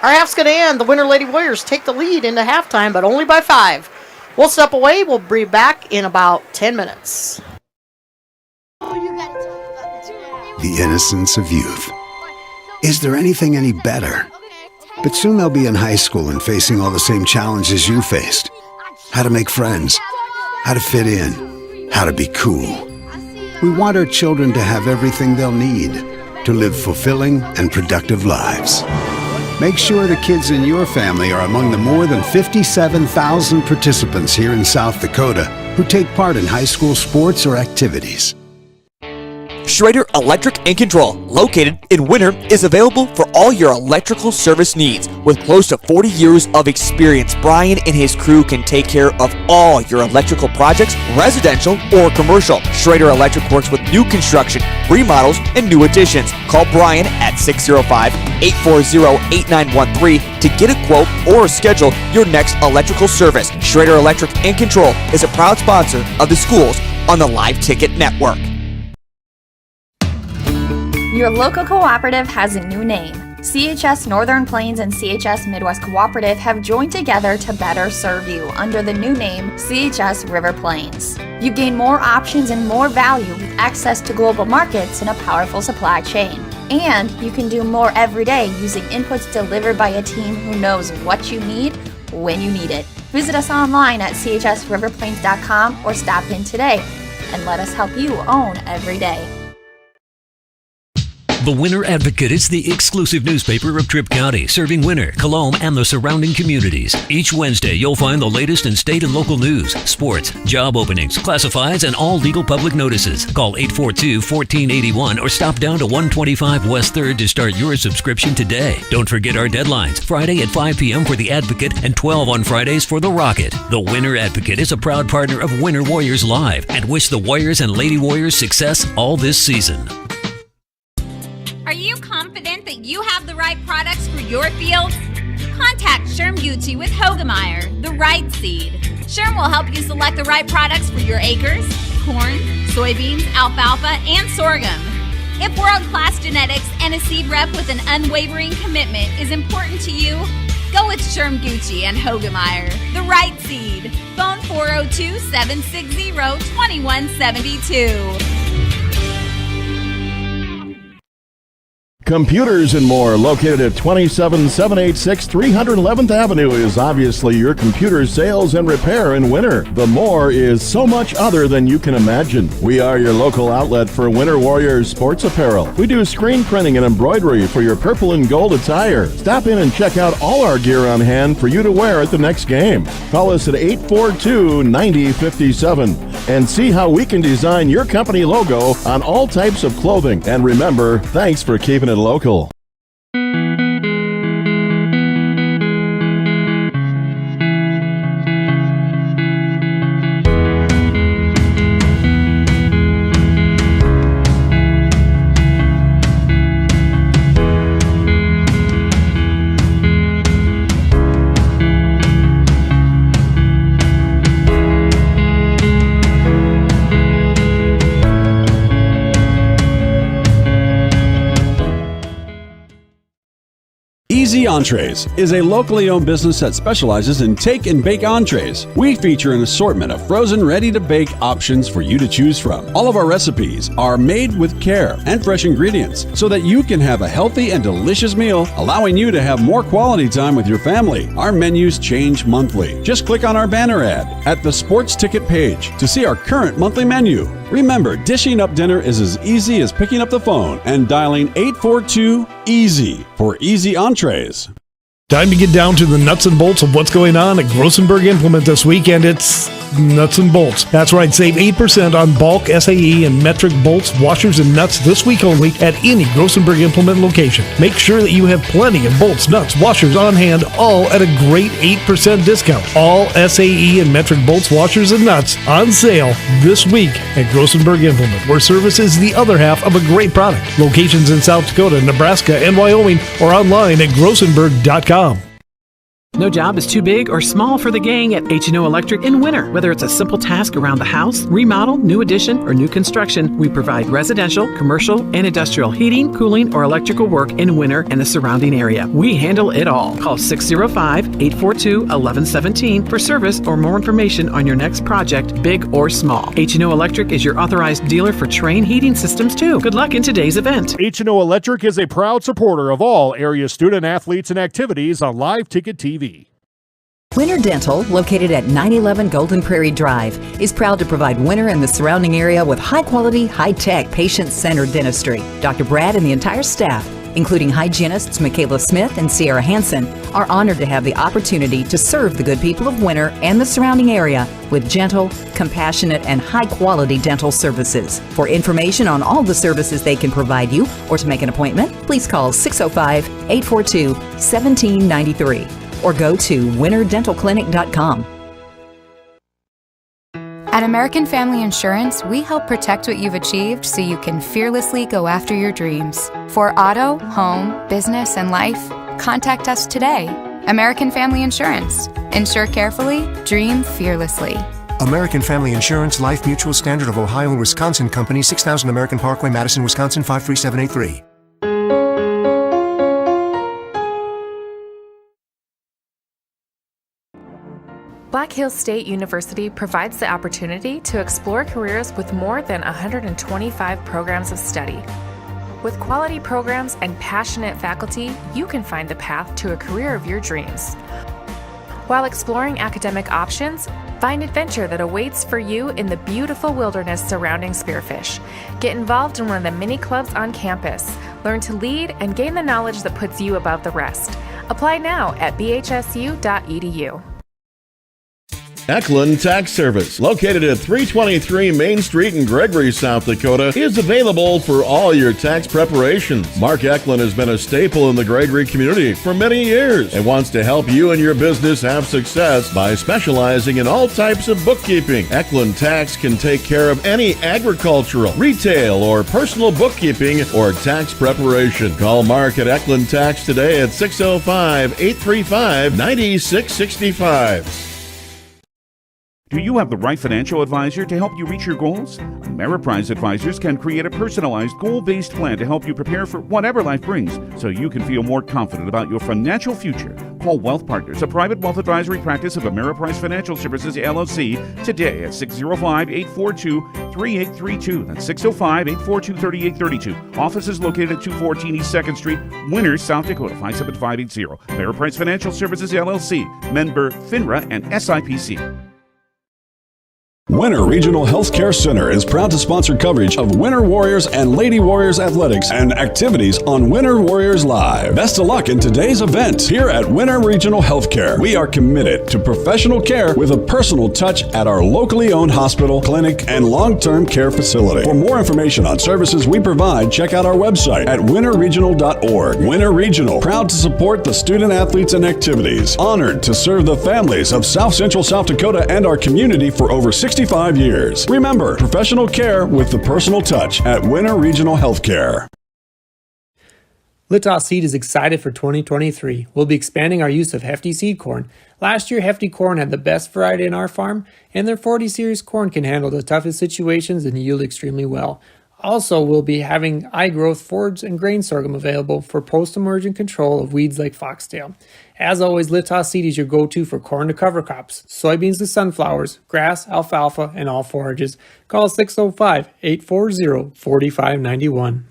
Our half's going to end. The Winter Lady Warriors take the lead into halftime, but only by 5. We'll step away. We'll be back in about 10 minutes. The innocence of youth. Is there anything any better? But soon they'll be in high school and facing all the same challenges you faced. How to make friends, how to fit in, how to be cool. We want our children to have everything they'll need to live fulfilling and productive lives. Make sure the kids in your family are among the more than 57,000 participants here in South Dakota who take part in high school sports or activities. Schrader Electric and Control, located in Winter, is available for all your electrical service needs. With close to 40 years of experience, Brian and his crew can take care of all your electrical projects, residential or commercial. Schrader Electric works with new construction, remodels, and new additions. Call Brian at 605-840-8913 to get a quote or schedule your next electrical service. Schrader Electric and Control is a proud sponsor of the schools on the Live Ticket Network. Your local cooperative has a new name. CHS Northern Plains and CHS Midwest Cooperative have joined together to better serve you under the new name CHS River Plains. You gain more options and more value with access to global markets and a powerful supply chain. And you can do more every day using inputs delivered by a team who knows what you need when you need it. Visit us online at chsriverplains.com or stop in today and let us help you own every day. The Winter Advocate is the exclusive newspaper of Tripp County, serving Winter, Colome, and the surrounding communities. Each Wednesday, you'll find the latest in state and local news, sports, job openings, classifieds, and all legal public notices. Call 842-1481 or stop down to 125 West 3rd to start your subscription today. Don't forget our deadlines, Friday at 5 p.m. for the Advocate and 12 on Fridays for the Rocket. The Winter Advocate is a proud partner of Winter Warriors Live and wish the Warriors and Lady Warriors success all this season. Are you confident that you have the right products for your field? Contact Sherm Gucci with Hogemeyer, the right seed. Sherm will help you select the right products for your acres, corn, soybeans, alfalfa, and sorghum. If world-class genetics and a seed rep with an unwavering commitment is important to you, go with Sherm Gucci and Hogemeyer, the right seed. Phone 402-760-2172. Computers and More, located at 27786 311th Avenue, is obviously your computer sales and repair in Winter. The More is so much other than you can imagine. We are your local outlet for Winter Warriors sports apparel. We do screen printing and embroidery for your purple and gold attire. Stop in and check out all our gear on hand for you to wear at the next game. Call us at 842-9057 and see how we can design your company logo on all types of clothing. And remember, thanks for keeping it local. Easy Entrees is a locally owned business that specializes in take and bake entrees. We feature an assortment of frozen, ready-to-bake options for you to choose from. All of our recipes are made with care and fresh ingredients so that you can have a healthy and delicious meal, allowing you to have more quality time with your family. Our menus change monthly. Just click on our banner ad at the sports ticket page to see our current monthly menu. Remember, dishing up dinner is as easy as picking up the phone and dialing 842-EASY for Easy Entrees. Time to get down to the nuts and bolts of what's going on at Grossenberg Implement this weekend. It's nuts and bolts. That's right, save 8% on bulk SAE and metric bolts, washers, and nuts this week only at any Grossenberg Implement location. Make sure that you have plenty of bolts, nuts, washers on hand, all at a great 8% discount. All SAE and metric bolts, washers, and nuts on sale this week at Grossenberg Implement, where service is the other half of a great product. Locations in South Dakota, Nebraska, and Wyoming, or online at grossenberg.com. No job is too big or small for the gang at H&O Electric in winter. Whether it's a simple task around the house, remodel, new addition, or new construction, we provide residential, commercial, and industrial heating, cooling, or electrical work in winter and the surrounding area. We handle it all. Call 605-842-1117 for service or more information on your next project, big or small. H&O Electric is your authorized dealer for Trane heating systems too. Good luck in today's event. H&O Electric is a proud supporter of all area student athletes and activities on Live Ticket TV. Winter Dental, located at 911 Golden Prairie Drive, is proud to provide Winter and the surrounding area with high-quality, high-tech, patient-centered dentistry. Dr. Brad and the entire staff, including hygienists Michaela Smith and Sierra Hansen, are honored to have the opportunity to serve the good people of Winter and the surrounding area with gentle, compassionate, and high-quality dental services. For information on all the services they can provide you or to make an appointment, please call 605-842-1793. or go to winterdentalclinic.com. At American Family Insurance, we help protect what you've achieved so you can fearlessly go after your dreams. For auto, home, business, and life, contact us today. American Family Insurance. Insure carefully, dream fearlessly. American Family Insurance, Life Mutual, Standard of Ohio and Wisconsin Company, 6000 American Parkway, Madison, Wisconsin, 53783. Black Hills State University provides the opportunity to explore careers with more than 125 programs of study. With quality programs and passionate faculty, you can find the path to a career of your dreams. While exploring academic options, find adventure that awaits for you in the beautiful wilderness surrounding Spearfish. Get involved in one of the many clubs on campus. Learn to lead and gain the knowledge that puts you above the rest. Apply now at bhsu.edu. Eklund Tax Service, located at 323 Main Street in Gregory, South Dakota, is available for all your tax preparations. Mark Eklund has been a staple in the Gregory community for many years and wants to help you and your business have success by specializing in all types of bookkeeping. Eklund Tax can take care of any agricultural, retail, or personal bookkeeping or tax preparation. Call Mark at Eklund Tax today at 605-835-9665. Do you have the right financial advisor to help you reach your goals? Ameriprise Advisors can create a personalized, goal-based plan to help you prepare for whatever life brings so you can feel more confident about your financial future. Call Wealth Partners, a private wealth advisory practice of Ameriprise Financial Services, LLC, today at 605-842-3832. That's 605-842-3832. Office is located at 214 East 2nd Street, Winter, South Dakota, 57580. Ameriprise Financial Services, LLC, member FINRA and SIPC. Winter Regional Healthcare Center is proud to sponsor coverage of Winter Warriors and Lady Warriors athletics and activities on Winter Warriors Live. Best of luck in today's event. Here at Winter Regional Healthcare, we are committed to professional care with a personal touch at our locally owned hospital, clinic, and long-term care facility. For more information on services we provide, check out our website at winterregional.org. Winter Regional, proud to support the student athletes and activities. Honored to serve the families of South Central South Dakota and our community for over 65 years. Remember, professional care with the personal touch at Winter Regional Healthcare. Litos Seed is excited for 2023. We'll be expanding our use of Hefty seed corn. Last year, Hefty corn had the best variety in our farm, and their 40 series corn can handle the toughest situations and yield extremely well. Also, we'll be having high-growth forage and grain sorghum available for post-emergent control of weeds like foxtail. As always, Litos Seed is your go-to for corn to cover crops, soybeans to sunflowers, grass, alfalfa, and all forages. Call 605-840-4591.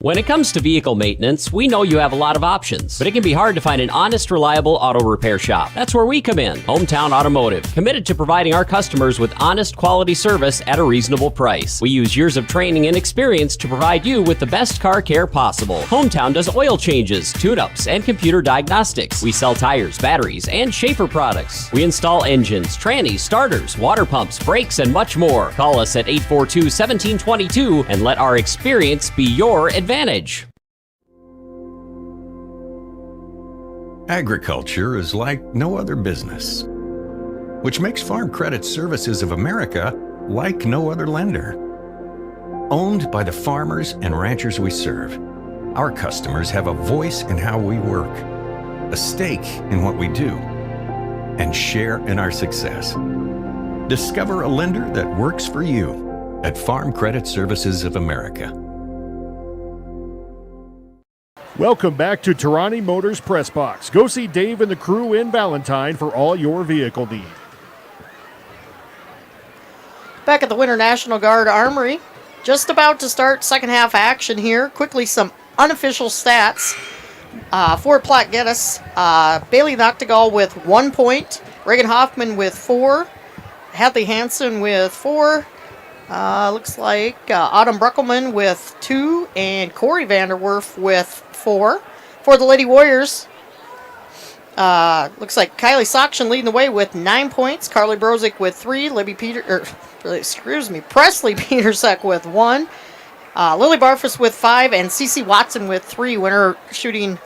When it comes to vehicle maintenance, we know you have a lot of options, but it can be hard to find an honest, reliable auto repair shop. That's where we come in. Hometown Automotive, committed to providing our customers with honest, quality service at a reasonable price. We use years of training and experience to provide you with the best car care possible. Hometown does oil changes, tune-ups, and computer diagnostics. We sell tires, batteries, and Schaefer products. We install engines, trannies, starters, water pumps, brakes, and much more. Call us at 842-1722 and let our experience be your advantage. Agriculture is like no other business, which makes Farm Credit Services of America like no other lender. Owned by the farmers and ranchers we serve, our customers have a voice in how we work, a stake in what we do, and share in our success. Discover a lender that works for you at Farm Credit Services of America. Welcome back to Tarani Motors Press Box. Go see Dave and the crew in Valentine for all your vehicle needs. Back at the Winter National Guard Armory, just about to start second half action here. Quickly, some unofficial stats for Platte Geddes. Bailey Noctegal with 1 point, Reagan Hoffman with 4, Hadley Hansen with 4, looks like Autumn Bruckelman with 2, and Corey Vanderwerf with 4. For the Lady Warriors, looks like Kylie Sokshin leading the way with 9 points, Carly Brozick with 3, Presley Petersek with 1, Lily Barfus with 5, and Cece Watson with 3. Winner shooting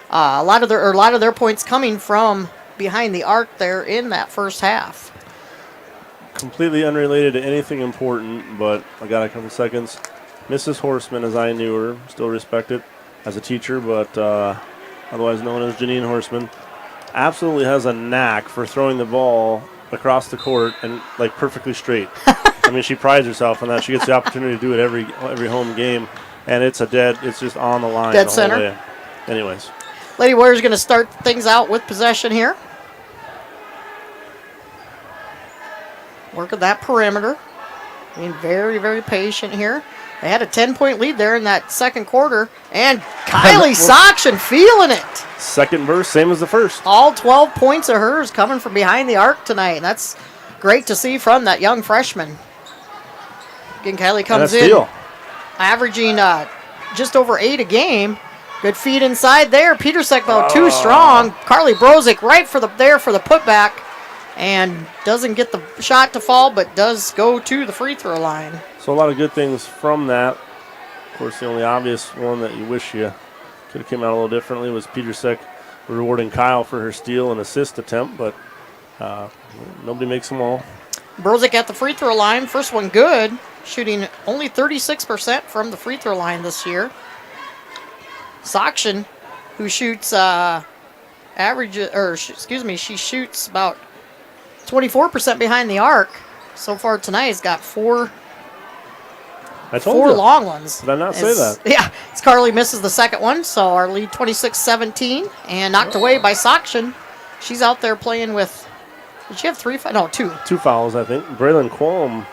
a lot of their points coming from behind the arc there in that first half. Completely unrelated to anything important, but I got a couple seconds. Mrs. Horseman, as I knew her, still respected as a teacher, but otherwise known as Janine Horseman, absolutely has a knack for throwing the ball across the court and like perfectly straight. I mean, she prides herself on that. She gets the opportunity to do it every home game, and it's just on the line. Dead the center. whole way. Anyways. Lady Warriors going to start things out with possession here. Work at that perimeter. Being very, very patient here. They had a 10-point lead there in that second quarter. And Kylie Sokshin feeling it. Second verse, same as the first. All 12 points of hers coming from behind the arc tonight. And that's great to see from that young freshman. Again, Kylie comes in averaging just over 8 a game. Good feed inside there. Petersek about too strong. Carly Brozick right for the putback. And doesn't get the shot to fall, but does go to the free throw line. So a lot of good things from that. Of course, the only obvious one that you wish you could have came out a little differently was Petersek rewarding Kyle for her steal and assist attempt, but nobody makes them all. Brozick at the free throw line. First one good. Shooting only 36% from the free throw line this year. Sokshin, who shoots she shoots about 24% behind the arc. So far tonight, he's got four long ones. Did I not say that? Yeah, as Carly misses the second one, so our lead 26-17, and knocked away by Sokshin. She's out there playing with, did she have 3 fouls? No, 2. 2 fouls, I think. Braylon Qualm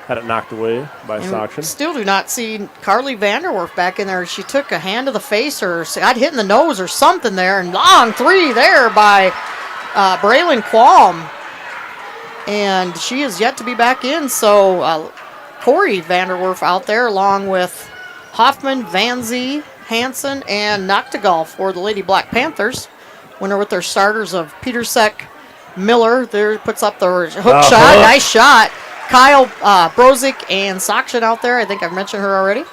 had it knocked away by Sokshin. Still do not see Carly Vanderwerf back in there. She took a hand to the face or got hit in the nose or something there, and long 3 there by Braylon Qualm. And she is yet to be back in, so Corey Vanderwerf out there along with Hoffman, Van Zee, Hansen, and Noctegal for the Lady Black Panthers. Winner with their starters of Petersek, Miller. There puts up the hook shot. Nice shot. Kyle Brozick and Sokshin out there. I think I've mentioned her already.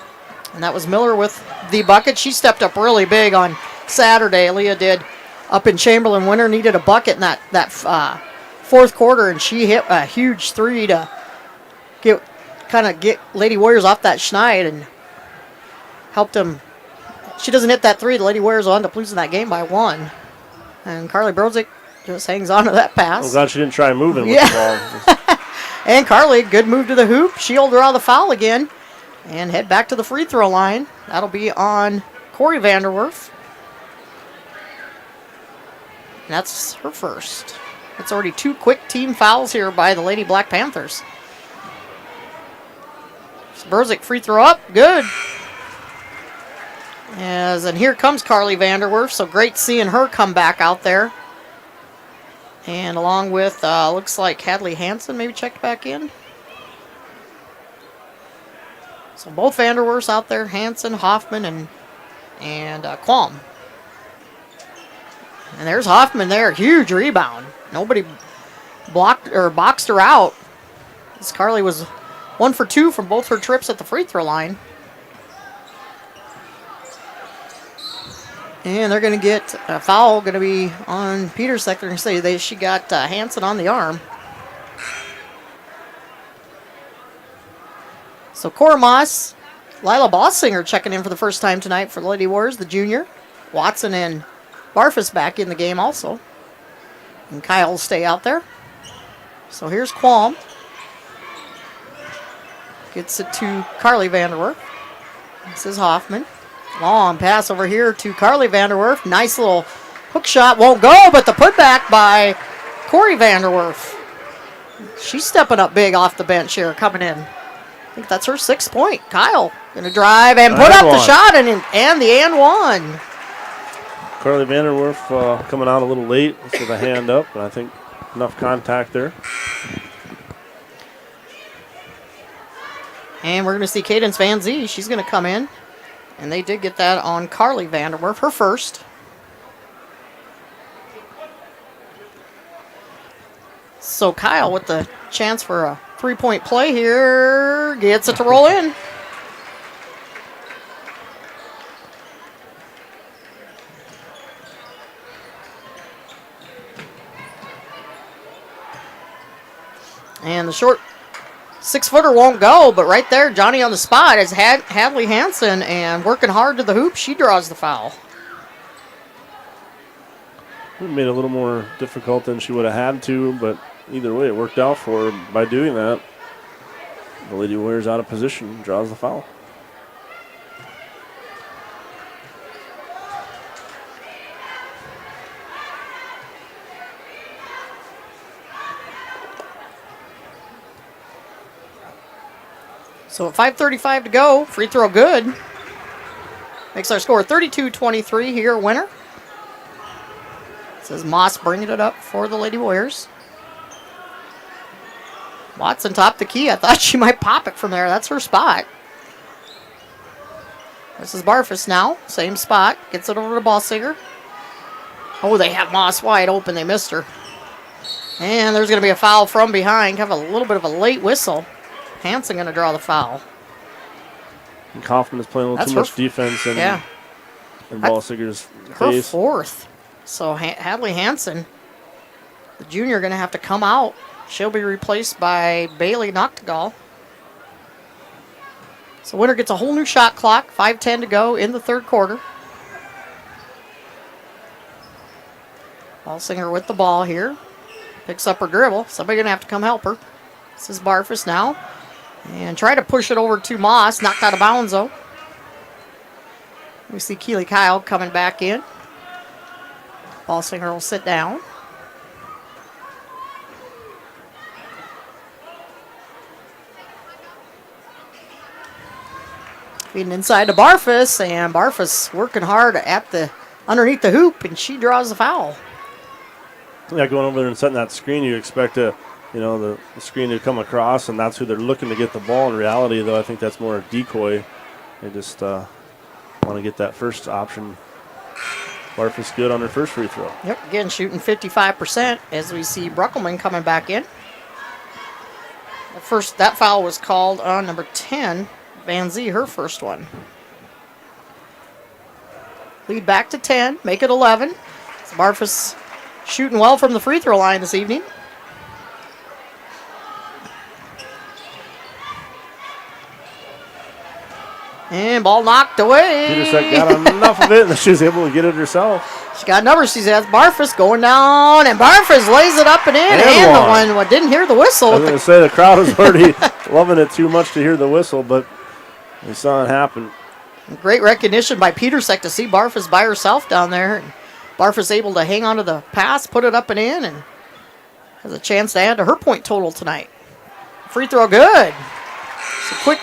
And that was Miller with the bucket. She stepped up really big on Saturday. Leah did up in Chamberlain. Winner needed a bucket in that fourth quarter, and she hit a huge 3 to get Lady Warriors off that schneid and helped them. She doesn't hit that 3, the Lady Warriors will end up losing that game by 1. And Carly Brozick just hangs on to that pass. I'm glad she didn't try moving with the ball. And Carly, good move to the hoop. She'll draw the foul again and head back to the free throw line. That'll be on Corey Vanderwerf. And that's her first. That's already 2 quick team fouls here by the Lady Black Panthers. Brozick free throw up, good. And here comes Carly Vanderwerf, so great seeing her come back out there. And along with, looks like Hadley Hansen maybe checked back in. So both Vanderwerfs out there, Hansen, Hoffman, and Qualm. And there's Hoffman there, huge rebound. Nobody blocked or boxed her out. As Carly was 1 for 2 from both her trips at the free throw line. And they're going to get a foul, going to be on Petersek. They're going to say she got Hansen on the arm. So Cora Moss, Lila Bossinger checking in for the first time tonight for the Lady Warriors, the junior. Watson and Barfus back in the game also. And Kyle will stay out there. So here's Qualm. Gets it to Carly Vanderwerf. This is Hoffman. Long pass over here to Carly Vanderwerf. Nice little hook shot. Won't go, but the putback by Corey Vanderwerf. She's stepping up big off the bench here, coming in. I think that's her 6th point. Kyle going to drive and put up the shot and the and one. Carly Vanderwerf coming out a little late with a hand up, and I think enough contact there. And we're going to see Cadence Van Zee. She's going to come in. And they did get that on Carly Vanderwerf, her first. So Kyle with the chance for a 3-point play here. Gets it to roll in. And the short 6-footer won't go, but right there, Johnny on the spot is Hadley Hansen, and working hard to the hoop, she draws the foul. It made it a little more difficult than she would have had to, but either way, it worked out for her by doing that. The Lady Warriors out of position, draws the foul. So at 5:35 to go, free throw good. Makes our score 32-23 here, winner. Says Moss bringing it up for the Lady Warriors. Watson topped the key. I thought she might pop it from there. That's her spot. This is Barfus now. Same spot. Gets it over to Bossinger. Oh, they have Moss wide open. They missed her. And there's going to be a foul from behind. Have a little bit of a late whistle. Hansen going to draw the foul. And Kaufman is playing a little too much defense in Bolsinger's her face. 4th. So Hadley Hansen, the junior, going to have to come out. She'll be replaced by Bailey Noctegal. So winner gets a whole new shot clock. 5:10 to go in the 3rd quarter. Bolsinger with the ball here. Picks up her dribble. Somebody going to have to come help her. This is Barfus now. And try to push it over to Moss. Knocked out of bounds, though. We see Keely Kyle coming back in. Bolsinger will sit down. Feeding inside to Barfus, and Barfus working hard at underneath the hoop, and she draws the foul. Yeah, going over there and setting that screen, you expect the screen to come across, and that's who they're looking to get the ball. In reality, though, I think that's more a decoy. They just want to get that first option. Barfus good on her first free throw. Yep, again shooting 55% as we see Bruckelman coming back in. That foul was called on number 10, Van Zee, her first one. Lead back to 10, make it 11. So Barfus shooting well from the free throw line this evening. And ball knocked away. Peterson got enough of it, and she was able to get it herself. She got numbers. She has Barfus going down, and Barfus lays it up and in. And the one didn't hear the whistle. I was going to say the crowd was already loving it too much to hear the whistle, but we saw it happen. Great recognition by Petersek to see Barfus by herself down there. And Barfus able to hang on to the pass, put it up and in, and has a chance to add to her point total tonight. Free throw good. So quick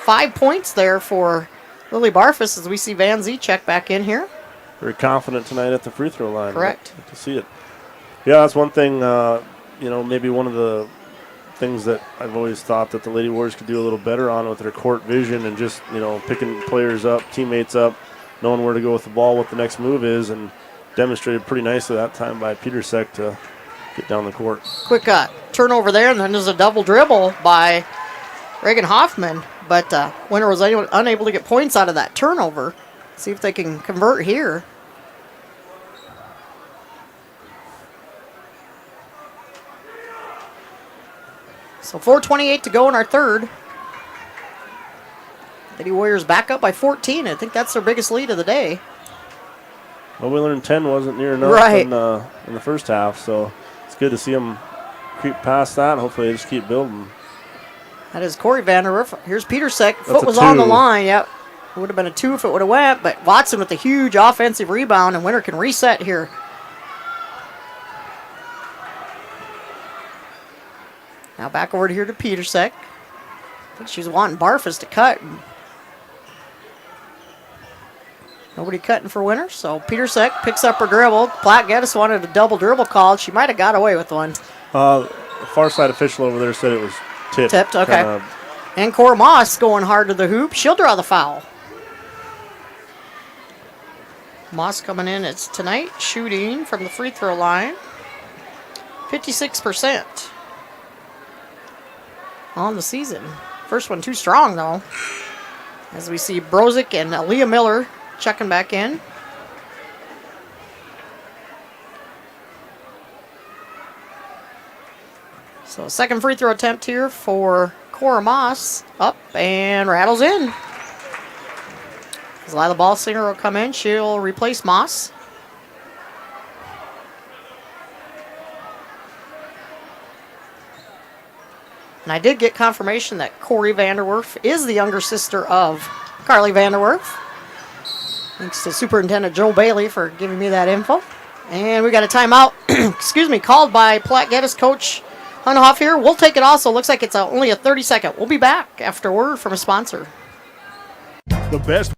5 points there for Lily Barfus, as we see Van Zee check back in here. Very confident tonight at the free throw line. Correct. Good to see it. Yeah, that's one thing, maybe one of the things that I've always thought that the Lady Warriors could do a little better on with their court vision and just, picking players up, teammates up, knowing where to go with the ball, what the next move is, and demonstrated pretty nicely that time by Petersek to get down the court. Quick turnover there, and then there's a double dribble by Reagan Hoffman, but Winter was unable to get points out of that turnover. See if they can convert here. So 4:28 to go in our third. Lady Warriors back up by 14. I think that's their biggest lead of the day. Well, we learned 10 wasn't near enough in the first half, so it's good to see them creep past that. Hopefully they just keep building. That is Corey Vanderwerf. Here's Petersek. Foot was on the line. Yep. It would have been a 2 if it would have went, but Watson with a huge offensive rebound, and Winter can reset here. Now back over here to Petersek. I think she's wanting Barfus to cut. Nobody cutting for Winter, so Petersek picks up her dribble. Platte Geddes wanted a double dribble called. She might have got away with one. The far side official over there said it was tipped. Tipped, okay. And Cora Moss going hard to the hoop. She'll draw the foul. Moss coming in as tonight, shooting from the free throw line. 56% on the season. First one too strong, though. As we see Brozick and Aaliyah Miller checking back in. So second free throw attempt here for Cora Moss. Up and rattles in. As Lila Ballsinger will come in, she'll replace Moss. And I did get confirmation that Corey Vanderwerf is the younger sister of Carly Vanderwerf. Thanks to Superintendent Joe Bailey for giving me that info. And we got a timeout, called by Platte Geddes coach Hunhoff here. We'll take it also. Looks like it's only a 30-second. We'll be back after word from a sponsor. The best.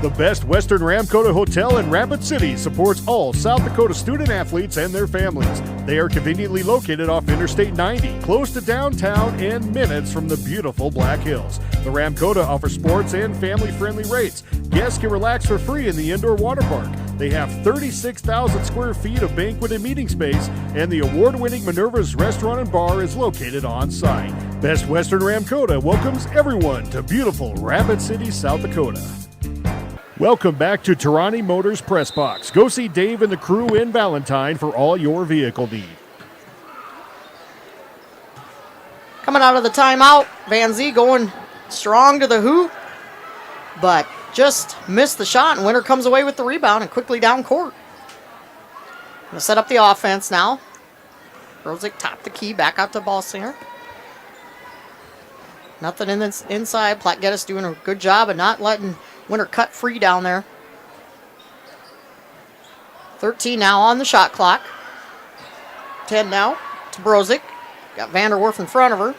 The best Western Ramkota Hotel in Rapid City supports all South Dakota student athletes and their families. They are conveniently located off Interstate 90, close to downtown and minutes from the beautiful Black Hills. The Ramkota offers sports and family-friendly rates. Guests can relax for free in the indoor water park. They have 36,000 square feet of banquet and meeting space, and the award-winning Minerva's Restaurant and Bar is located on site. Best Western Ramkota welcomes everyone to beautiful Rapid City, South Dakota. Welcome back to Tarani Motors Press Box. Go see Dave and the crew in Valentine for all your vehicle need. Coming out of the timeout, Van Zee going strong to the hoop, but just missed the shot, and Winter comes away with the rebound and quickly down court. Going to set up the offense now. Rosick top the key, back out to Ballsinger. Nothing in this inside. Platte Geddes doing a good job of not letting Winter cut free down there. 13 now on the shot clock. 10 now to Brozick. Got Vanderwerf in front of her.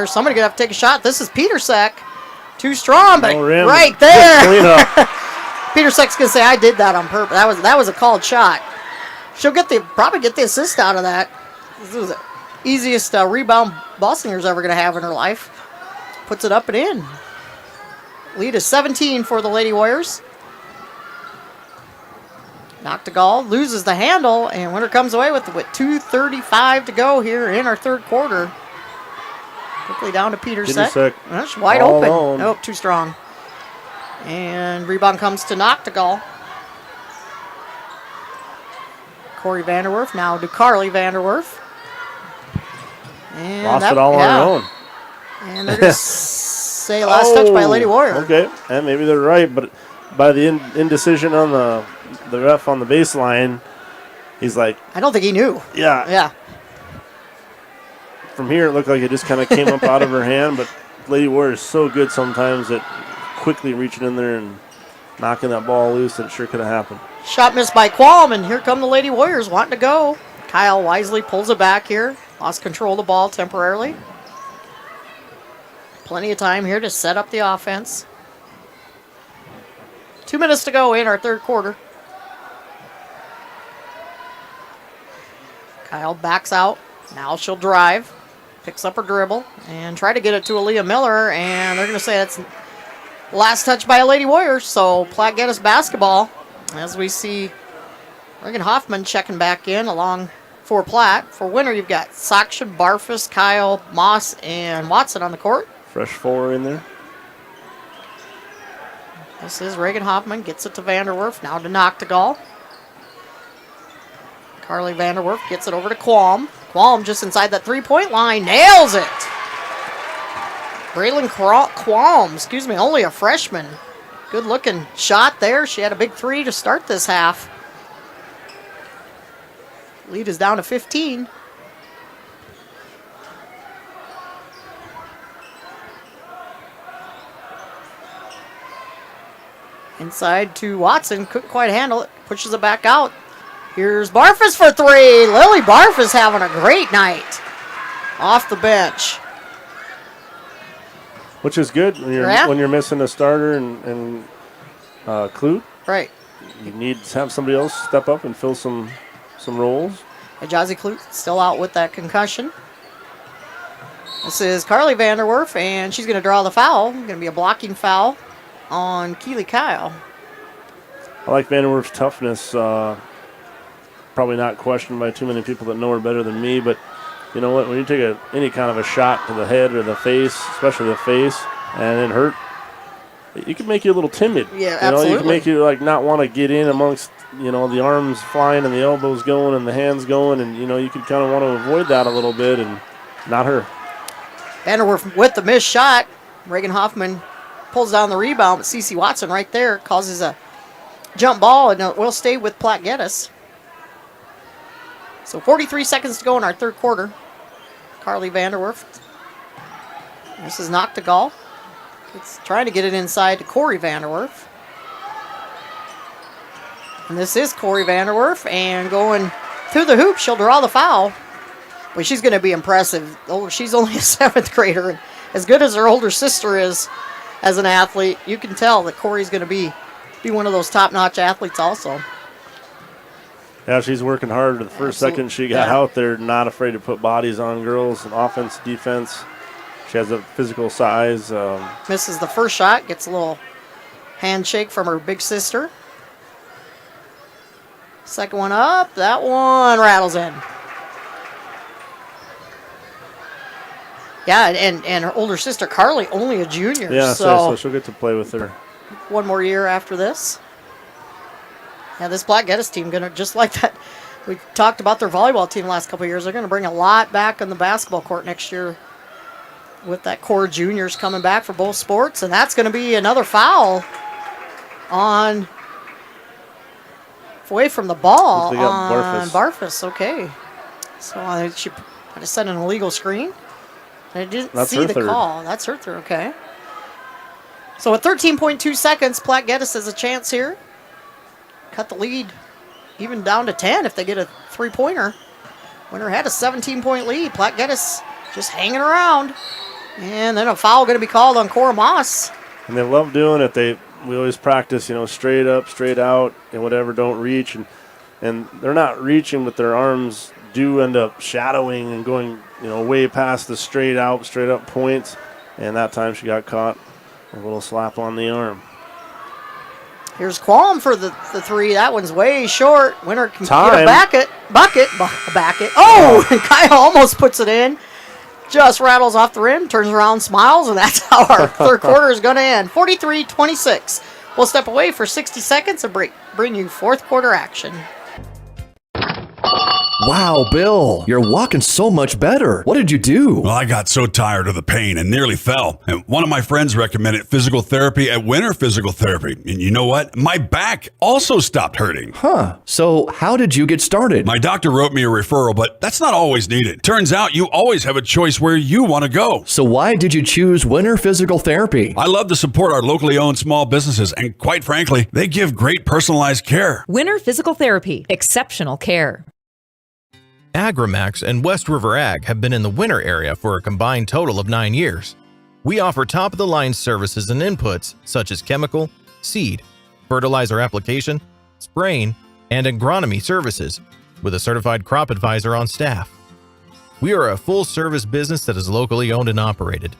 Somebody gonna have to take a shot. This is Petersek. Too strong, but right there. Petersek's gonna say, "I did that on purpose. That was a called shot." She'll probably get the assist out of that. This is the easiest rebound Ballsinger's ever gonna have in her life. Puts it up and in. Lead is 17 for the Lady Warriors. Noctegal loses the handle, and Winter comes away with 2:35 to go here in our third quarter. Quickly down to Petersek. That's wide open. Alone. Nope, too strong. And rebound comes to Noctegal. Corey Vanderwerf now to Carly Vanderwerf. And lost it all on her own. And they're going to say last touch by a Lady Warrior. Okay, and maybe they're right, but by the indecision on the ref on the baseline, he's like, I don't think he knew. Yeah. From here, it looked like it just kind of came up out of her hand, but Lady Warrior is so good sometimes at quickly reaching in there and knocking that ball loose that it sure could have happened. Shot missed by Qualm, and here come the Lady Warriors wanting to go. Kyle wisely pulls it back here. Lost control of the ball temporarily. Plenty of time here to set up the offense. 2 minutes to go in our third quarter. Kyle backs out. Now she'll drive. Picks up her dribble and try to get it to Aaliyah Miller. And they're going to say that's last touch by a Lady Warriors. So Platte Geddes basketball. As we see Reagan Hoffman checking back in along for Platte. For winner, you've got Saksha, Barfus, Kyle, Moss, and Watson on the court. Fresh 4 in there. This is Reagan Hoffman. Gets it to Vanderwerf. Now to Noctegal. Carly Vanderwerf gets it over to Qualm. Qualm just inside that three-point line. Nails it. Braylon Qualm, only a freshman. Good-looking shot there. She had a big 3 to start this half. Lead is down to 15. Inside to Watson. Couldn't quite handle it. Pushes it back out. Here's Barfus for 3. Lily Barfus having a great night. Off the bench. Which is good when you're missing a starter and Clute. Right. You need to have somebody else step up and fill some roles. Jazzy Clute still out with that concussion. This is Carly Vanderwerf, and she's going to draw the foul. Going to be a blocking foul on Keely Kyle. I like Vanderwerf's toughness. Probably not questioned by too many people that know her better than me, but you know what? When you take any kind of a shot to the head or the face, especially the face, and it hurt, it can make you a little timid. Yeah, absolutely. You can make you not want to get in amongst the arms flying and the elbows going and the hands going, and you could kind of want to avoid that a little bit, and not her. Vanderwerf with the missed shot. Reagan Hoffman pulls down the rebound, but CeCe Watson right there causes a jump ball, and it will stay with Platte Geddes. So 43 seconds to go in our third quarter. Carly Vanderwerf. This is Noctegal. It's trying to get it inside to Corey Vanderwerf. And this is Corey Vanderwerf. And going through the hoop, she'll draw the foul. But she's going to be impressive. She's only a 7th grader. And as good as her older sister is as an athlete, you can tell that Corey's going to be one of those top-notch athletes also. Yeah, she's working hard. The first second she got out there, not afraid to put bodies on girls, and offense, defense. She has a physical size. Misses the first shot, gets a little handshake from her big sister. Second one up, that one rattles in. Yeah, and her older sister, Carly, only a junior. Yeah, so she'll get to play with her. One more year after this. Yeah, this Platte Geddes team going to, just like that, we talked about their volleyball team the last couple of years, they're going to bring a lot back on the basketball court next year with that core juniors coming back for both sports. And that's going to be another foul on, away from the ball on Barfus. Okay. So I think she might have set an illegal screen. I didn't see the call. That's her third, okay. So at 13.2 seconds, Platte Geddes has a chance here. Cut the lead even down to 10 if they get a three-pointer. Winner had a 17-point lead. Platte Geddes just hanging around. And then a foul going to be called on Cora Moss. And they love doing it. We always practice, straight up, straight out, and whatever, don't reach. And they're not reaching, but their arms do end up shadowing and going, way past the straight up points. And that time she got caught. A little slap on the arm. Here's Qualm for the 3. That one's way short. Winner can get a bucket. Oh, and Kyle almost puts it in. Just rattles off the rim, turns around, smiles, and that's how our third quarter is going to end. 43-26. We'll step away for 60 seconds and bring you fourth quarter action. Wow, Bill, you're walking so much better. What did you do? Well, I got so tired of the pain and nearly fell. And one of my friends recommended physical therapy at Winter Physical Therapy. And you know what? My back also stopped hurting. Huh. So how did you get started? My doctor wrote me a referral, but that's not always needed. Turns out you always have a choice where you want to go. So why did you choose Winter Physical Therapy? I love to support our locally owned small businesses, and quite frankly, they give great personalized care. Winter Physical Therapy. Exceptional care. Agrimax and West River Ag have been in the winter area for a combined total of 9 years. We offer top-of-the-line services and inputs such as chemical, seed, fertilizer application, spraying, and agronomy services with a certified crop advisor on staff. We are a full-service business that is locally owned and operated.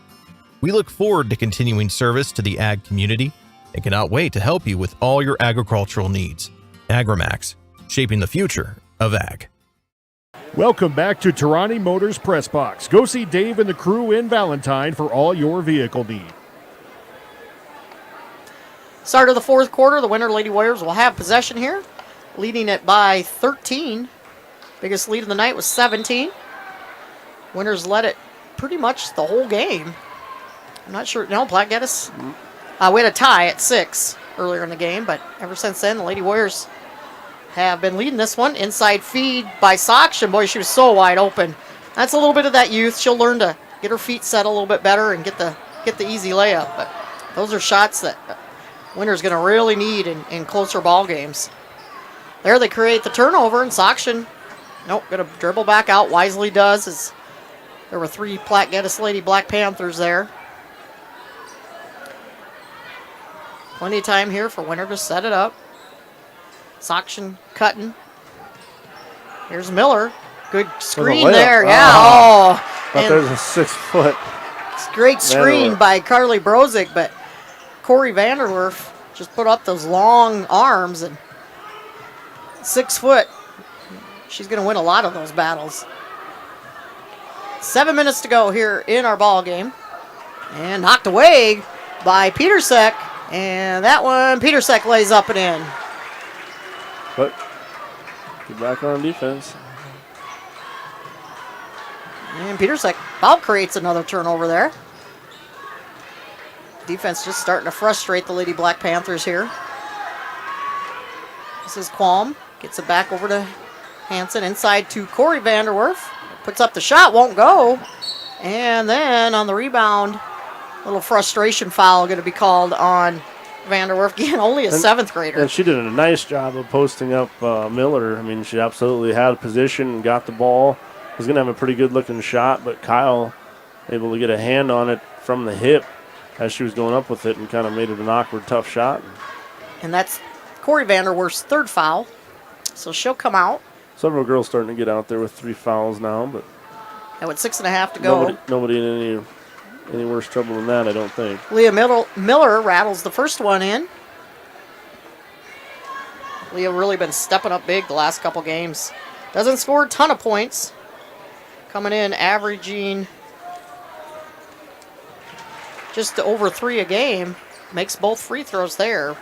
We look forward to continuing service to the ag community and cannot wait to help you with all your agricultural needs. Agrimax, shaping the future of ag. Welcome back to Tarani Motors Press Box. Go see Dave and the crew in Valentine for all your vehicle need. Start of the fourth quarter, the Winter Lady Warriors will have possession here, leading it by 13. Biggest lead of the night was 17. Winners led it pretty much the whole game. I'm not sure. No, Platte Geddes. We had a tie at 6 earlier in the game, but ever since then, the Lady Warriors have been leading this one. Inside feed by Sokshin. Boy, she was so wide open. That's a little bit of that youth. She'll learn to get her feet set a little bit better and get the easy layup. But those are shots that Winter's going to really need in closer ball games. There they create the turnover, and Sokshin, nope, going to dribble back out. Wisely does, as there were 3 Platte Geddes Lady Black Panthers there. Plenty of time here for Winter to set it up. Sokshin cutting. Here's Miller. Good screen there. Yeah. But there's a 6-foot. It's a great screen by Carly Brozick, but Corey Vanderwerf just put up those long arms, and 6 foot. She's going to win a lot of those battles. 7 minutes to go here in our ball game. And knocked away by Petersek. And that one, Petersek lays up and in. But get back on defense. And Petersek about creates another turnover there. Defense just starting to frustrate the Lady Black Panthers here. This is Qualm. Gets it back over to Hansen. Inside to Corey Vanderwerf. Puts up the shot, won't go. And then on the rebound, a little frustration foul going to be called on Vanderwerf. Again, only a 7th grader. And she did a nice job of posting up Miller. I mean, she absolutely had position and got the ball. Was going to have a pretty good looking shot, but Kyle able to get a hand on it from the hip as she was going up with it and kind of made it an awkward, tough shot. And that's Corey Vanderwerf's 3rd foul. So she'll come out. Several girls starting to get out there with 3 fouls now, but and with 6.5 to go. Nobody in any worse trouble than that, I don't think. Leah Miller rattles the first one in. Leah really been stepping up big the last couple games. Doesn't score a ton of points. Coming in averaging just over 3 a game. Makes both free throws there.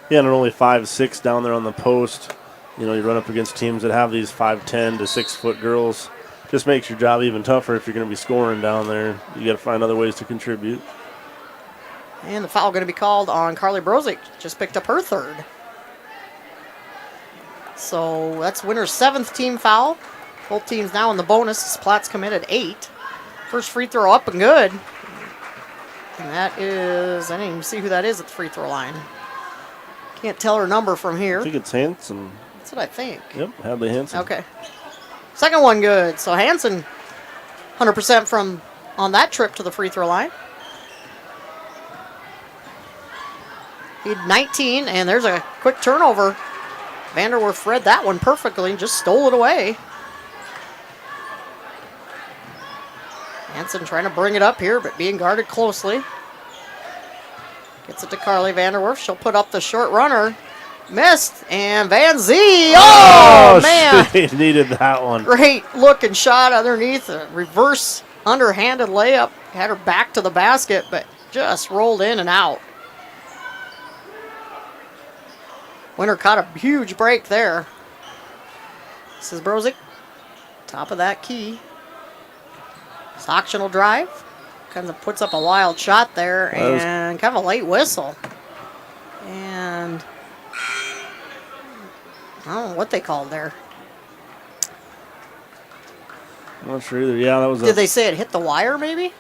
Yeah, and only 5'6" down there on the post. You know, you run up against teams that have these 5'10" to 6-foot girls. Just makes your job even tougher if you're going to be scoring down there. You got to find other ways to contribute. And the foul going to be called on Carly Brozick. Just picked up her 3rd. So that's Winter's 7th team foul. Both teams now in the bonus. Platte's committed 8. First free throw up and good. And that is, I didn't even see who that is at the free throw line. Can't tell her number from here. I think it's Hansen. That's what I think. Yep, Hadley Hansen. Okay. Second one good. So Hansen 100% from on that trip to the free throw line. He had 19, and there's a quick turnover. Vanderwerf read that one perfectly and just stole it away. Hansen trying to bring it up here, but being guarded closely. Gets it to Carly Vanderwerf. She'll put up the short runner. Missed, and Van Zee. Oh, man. She needed that one. Great looking shot underneath. A reverse underhanded layup. Had her back to the basket, but just rolled in and out. Winter caught a huge break there. This is Brozick. Top of that key. Sokshin will drive. Kind of puts up a wild shot there and kind of a late whistle. And I don't know what they called there. I'm not sure either. Yeah, that was. Did they say it hit the wire maybe?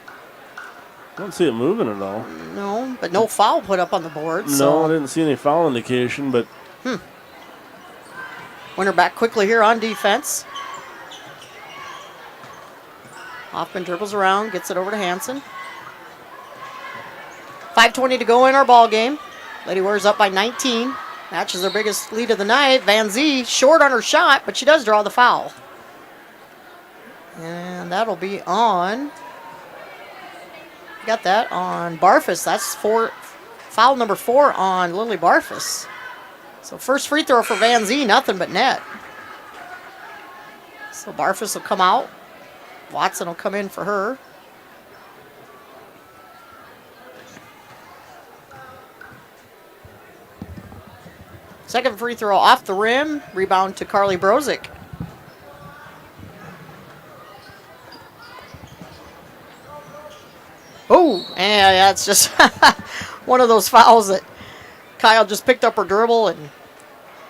I don't see it moving at all. No, but no foul put up on the board. No, I didn't see any foul indication, but. Winner back quickly here on defense. Hoffman dribbles around, gets it over to Hansen. 5:20 to go in our ball game. Lady Warriors up by 19. Matches their biggest lead of the night. Van Zee short on her shot, but she does draw the foul. And that'll be on. Got that on Barfus. That's foul number 4 on Lily Barfus. So first free throw for Van Zee, nothing but net. So Barfus will come out. Watson will come in for her. Second free throw off the rim. Rebound to Carly Brozick. Oh, and that's just one of those fouls that Kyle just picked up her dribble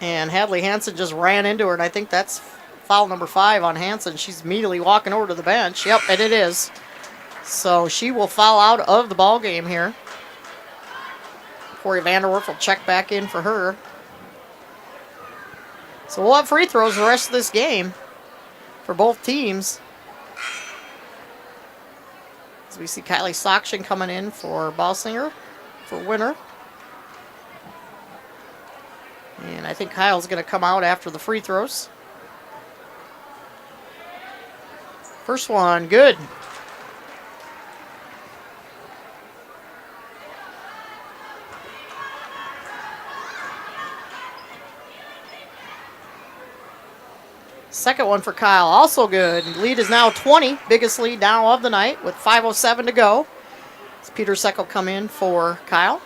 and Hadley Hansen just ran into her, and I think that's foul number 5 on Hansen. She's immediately walking over to the bench. Yep, and it is. So she will foul out of the ball game here. Corey Vanderwerf will check back in for her. So we'll have free throws the rest of this game for both teams. As we see Kylie Sockshin coming in for Balsinger for winner. And I think Kyle's going to come out after the free throws. First one, good. Second one for Kyle, also good. Lead is now 20, biggest lead now of the night with 5:07 to go. As Peter Seck will come in for Kyle.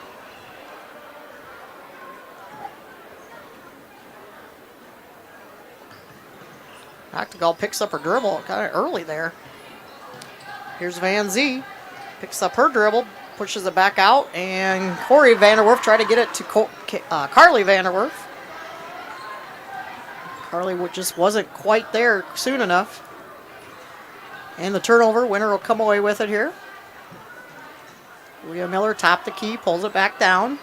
Noctegal picks up her dribble kind of early there. Here's Van Zee. Picks up her dribble, pushes it back out, and Corey Vanderwerf tried to get it to Carly Vanderwerf. Carly just wasn't quite there soon enough. And the turnover, winner will come away with it here. Leah Miller top the key, pulls it back down.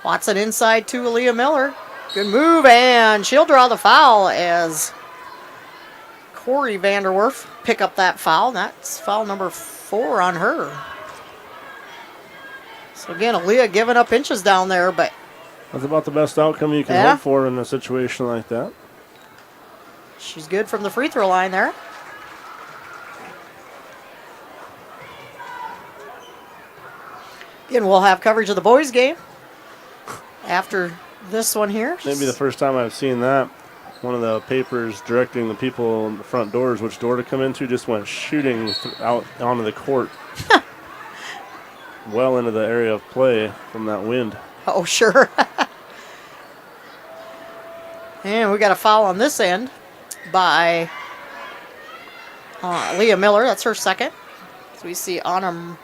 Watson inside to Leah Miller. Good move, and she'll draw the foul as Corey Vanderwerf pick up that foul. That's foul number 4 on her. So again, Aaliyah giving up inches down there, but that's about the best outcome you can hope for in a situation like that. She's good from the free throw line there. Again, we'll have coverage of the boys' game after this one here. Maybe the first time I've seen that. One of the papers directing the people in the front doors which door to come into just went shooting out onto the court. Well into the area of play from that wind. Oh, sure. And we got a foul on this end by Leah Miller. That's her second. So we see Anna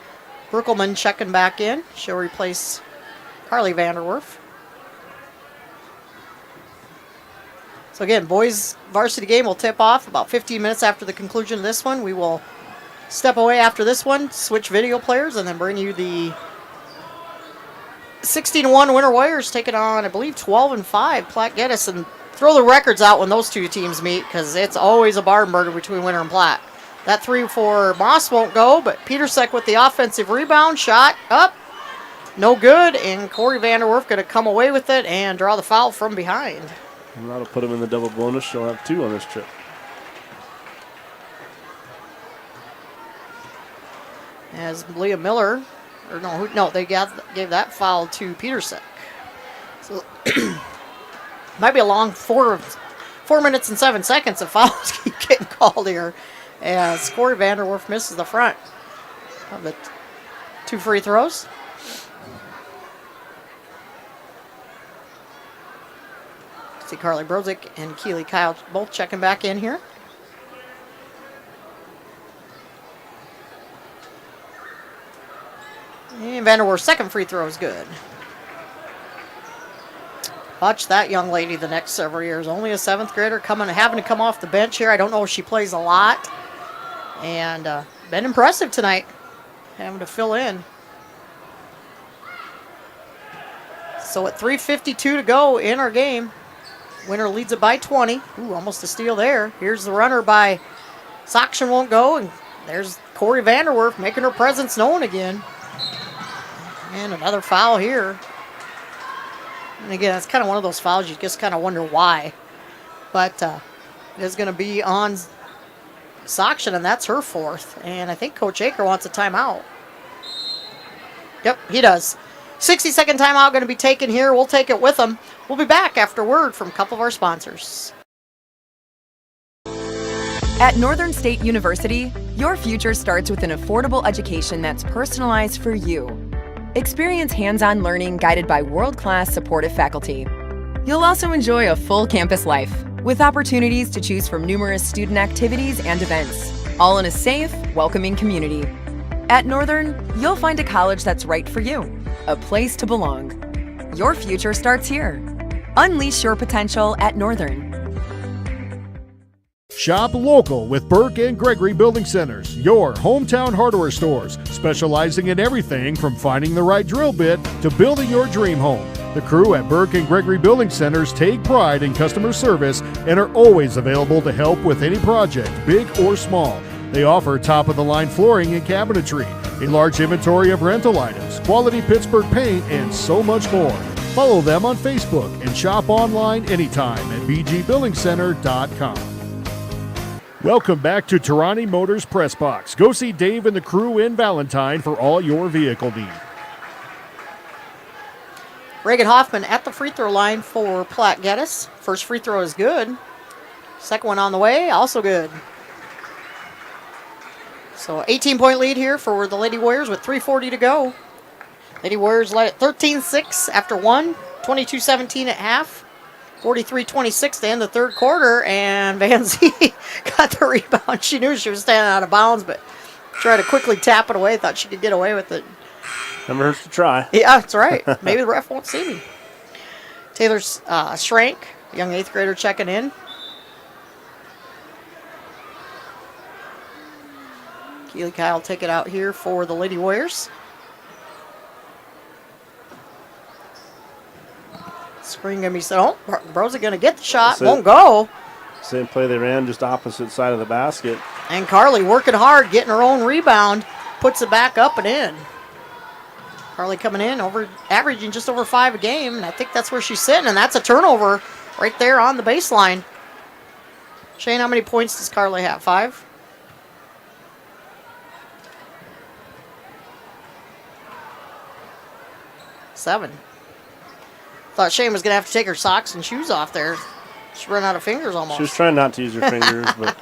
Brookelman checking back in. She'll replace Carly Vanderwerf. So again, boys varsity game will tip off about 15 minutes after the conclusion of this one. We will step away after this one, switch video players, and then bring you the 16-1 Winter Warriors taking on, I believe, 12-5 Platte Geddes, and throw the records out when those two teams meet because it's always a barn burner between Winter and Platte. That 3 for Moss won't go, but Petersek with the offensive rebound, shot up, no good, and Corey Vanderwerf going to come away with it and draw the foul from behind. And that'll put him in the double bonus. She'll have 2 on this trip. As Leah Miller, or no, they gave that foul to Petersek. So might be a long 4 minutes and 7 seconds of fouls keep getting called here. As Corey Vanderwerf misses the front of the 2 free throws. See Carly Brozick and Keely Kyle both checking back in here. And Vanderwerf's second free throw is good. Watch that young lady the next several years. Only a 7th grader having to come off the bench here. I don't know if she plays a lot. And been impressive tonight, having to fill in. So at 3:52 to go in our game, Winter leads it by 20. Ooh, almost a steal there. Here's the runner by Soction, won't go, and there's Corey Vanderwerf making her presence known again. And another foul here. And again, it's kind of one of those fouls you just kind of wonder why. But it is going to be on Soction, and that's her fourth. And I think Coach Aker wants a timeout. Yep, he does. 60-second timeout going to be taken here. We'll take it with them. We'll be back after word from a couple of our sponsors. At Northern State University, your future starts with an affordable education that's personalized for you. Experience hands-on learning guided by world-class supportive faculty. You'll also enjoy a full campus life with opportunities to choose from numerous student activities and events, all in a safe, welcoming community. At Northern, you'll find a college that's right for you, a place to belong. Your future starts here. Unleash your potential at Northern. Shop local with Burke and Gregory Building Centers, your hometown hardware stores, specializing in everything from finding the right drill bit to building your dream home. The crew at Burke and Gregory Building Centers take pride in customer service and are always available to help with any project, big or small. They offer top-of-the-line flooring and cabinetry, a large inventory of rental items, quality Pittsburgh paint, and so much more. Follow them on Facebook and shop online anytime at bgbuildingcenter.com. Welcome back to Tarani Motors Press Box. Go see Dave and the crew in Valentine for all your vehicle need. Reagan Hoffman at the free throw line for Platte Geddes. First free throw is good. Second one on the way, also good. So 18-point lead here for the Lady Warriors with 3:40 to go. Lady Warriors led at 13-6 after one, 22-17 at half. 43-26 to end the third quarter, and Van Zee got the rebound. She knew she was standing out of bounds, but tried to quickly tap it away. Thought she could get away with it. Never hurts to try. Yeah, that's right. Maybe the ref won't see me. Taylor Schrank, young 8th grader, checking in. Keely Kyle take it out here for the Lady Warriors. Screen going to be set. Oh, Broza going to get the shot. Won't go. Same play they ran, just opposite side of the basket. And Carly working hard, getting her own rebound. Puts it back up and in. Carly coming in, averaging just over 5 a game. And I think that's where she's sitting. And that's a turnover right there on the baseline. Shane, how many points does Carly have? 5? Seven. Thought Shane was going to have to take her socks and shoes off there. She ran out of fingers almost. She was trying not to use her fingers, but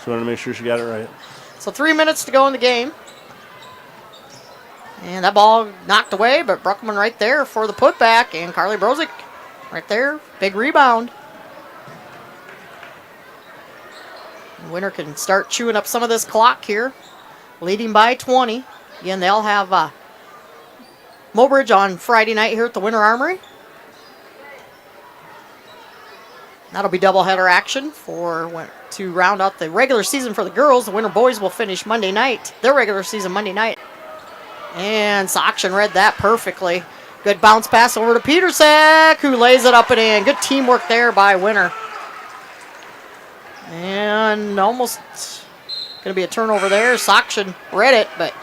she wanted to make sure she got it right. So 3 minutes to go in the game. And that ball knocked away, but Bruckman right there for the putback. And Carly Brozick right there. Big rebound. Winter can start chewing up some of this clock here. Leading by 20. Again, they'll have Mobridge on Friday night here at the Winter Armory. That'll be doubleheader action to round out the regular season for the girls. The Winter boys will finish Monday night, their regular season Monday night. And Soction read that perfectly. Good bounce pass over to Petersek, who lays it up and in. Good teamwork there by Winter. And almost going to be a turnover there. Soction read it, but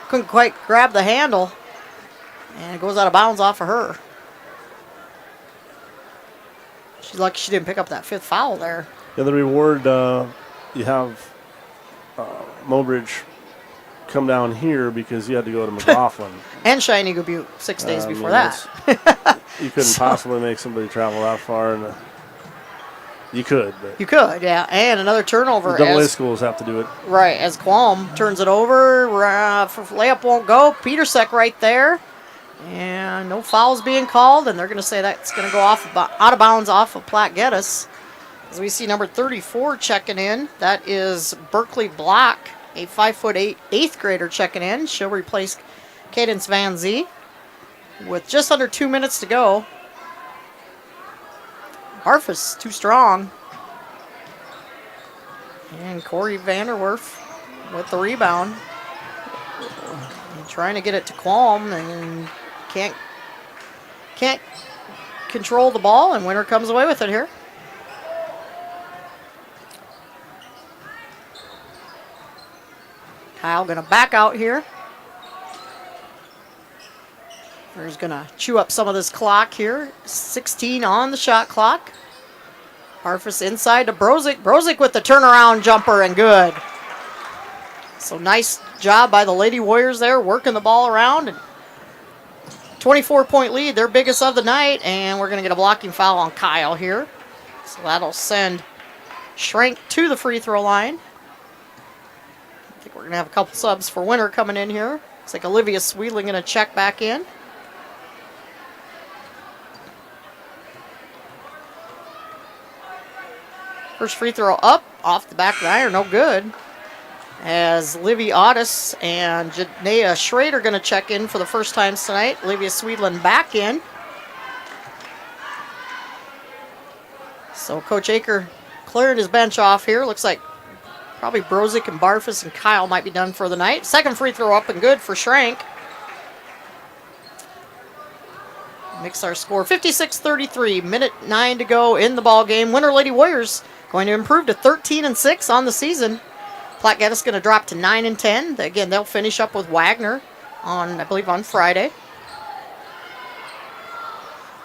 couldn't quite grab the handle. And it goes out of bounds off of her. She's lucky she didn't pick up that 5th foul there. Yeah, the reward, you have Mobridge come down here because you had to go to McLaughlin. And Shiny Butte 6 days before that. You couldn't possibly make somebody travel that far. And you could. But you could, yeah. And another turnover. Double A schools have to do it. Right, as Qualm turns it over. Layup won't go. Petersek right there. And no fouls being called, and they're going to say that's going to go out of bounds off of Platte Geddes. As we see number 34 checking in, that is Berkeley Block, a 5'8" 8th grader checking in. She'll replace Cadence Van Zee with just under 2 minutes to go. Harfus too strong. And Corey Vanderwerf with the rebound. And trying to get it to Qualm and can't can't control the ball, and Winter comes away with it here. Kyle going to back out here. Winter's going to chew up some of this clock here. 16 on the shot clock. Barfus inside to Brozick. Brozick with the turnaround jumper and good. So nice job by the Lady Warriors there, working the ball around. And 24-point lead, their biggest of the night, and we're going to get a blocking foul on Kyle here. So that'll send Schrank to the free throw line. I think we're going to have a couple subs for Winter coming in here. Looks like Olivia Sweetling going to check back in. First free throw up, off the back of the iron, no good. As Livy Otis and Janaea Schrader going to check in for the first time tonight. Olivia Sweetland back in. So Coach Aker clearing his bench off here. Looks like probably Brozick and Barfus and Kyle might be done for the night. Second free throw up and good for Schrank. Makes our score 56-33. Minute 9 to go in the ball game. Winter Lady Warriors going to improve to 13-6 on the season. Platte Geddes going to drop to 9-10. Again, they'll finish up with Wagner on, I believe, on Friday.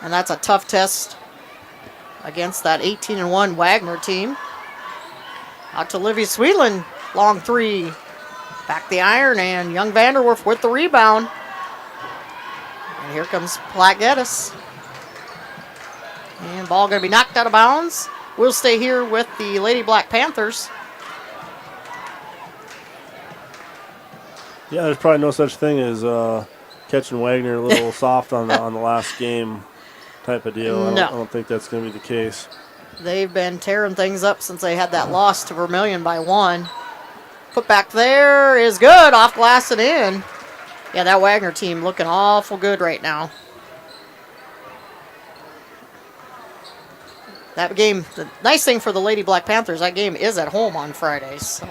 And that's a tough test against that 18-1 Wagner team. Out to Livy Sweetland. Long three. Back the iron, and Young Vanderwerf with the rebound. And here comes Platte Geddes. And ball going to be knocked out of bounds. We'll stay here with the Lady Black Panthers. Yeah, there's probably no such thing as catching Wagner a little soft on the last game type of deal. No. I don't think that's going to be the case. They've been tearing things up since they had that loss to Vermilion by 1. Put back there is good, off glass and in. Yeah, that Wagner team looking awful good right now. That game, the nice thing for the Lady Black Panthers, that game is at home on Fridays. So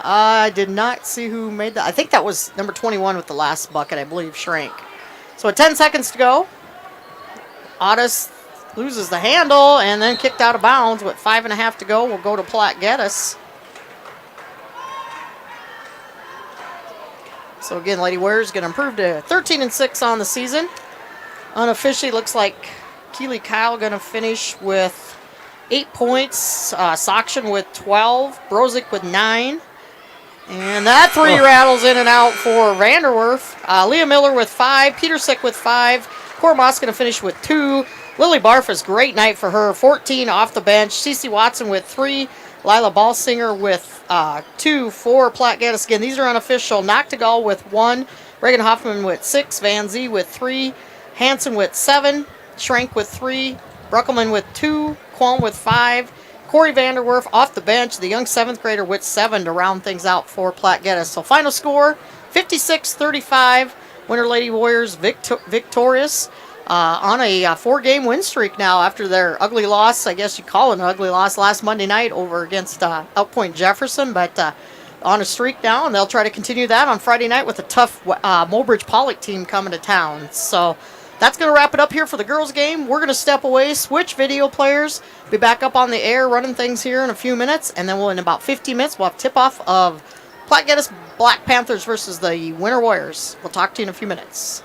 I did not see who made that. I think that was number 21 with the last bucket, I believe, Schrank. So with 10 seconds to go, Otis loses the handle and then kicked out of bounds. With 5.5 to go, we'll go to Platte Geddes. So again, Lady Warriors going to improve to 13-6 on the season. Unofficially, looks like Keely Kyle going to finish with 8 points. Sakshan with 12. Brozick with 9. And that three rattles in and out for Vanderwerf. Leah Miller with 5. Petersick with 5. Cora Moss going to finish with 2. Lily Barfus, great night for her. 14 off the bench. Cece Watson with 3. Lila Ballsinger with 2 for Platte Geddes. Again, these are unofficial. Noctegal with 1. Reagan Hoffman with 6. Van Zee with 3. Hansen with 7. Schrank with 3. Bruckelman with 2. Qualm with 5. Corey Vanderwerf off the bench. The young 7th grader with 7 to round things out for Platte Geddes. So final score, 56-35. Winter Lady Warriors victorious on a 4-game win streak now after their ugly loss. I guess you call it an ugly loss last Monday night over against Elk Point Jefferson, but on a streak now, and they'll try to continue that on Friday night with a tough Mobridge Pollock team coming to town. So that's going to wrap it up here for the girls' game. We're going to step away, switch video players, be back up on the air running things here in a few minutes, and then in about 15 minutes, we'll have tip-off of Platte Geddes Black Panthers versus the Winter Warriors. We'll talk to you in a few minutes.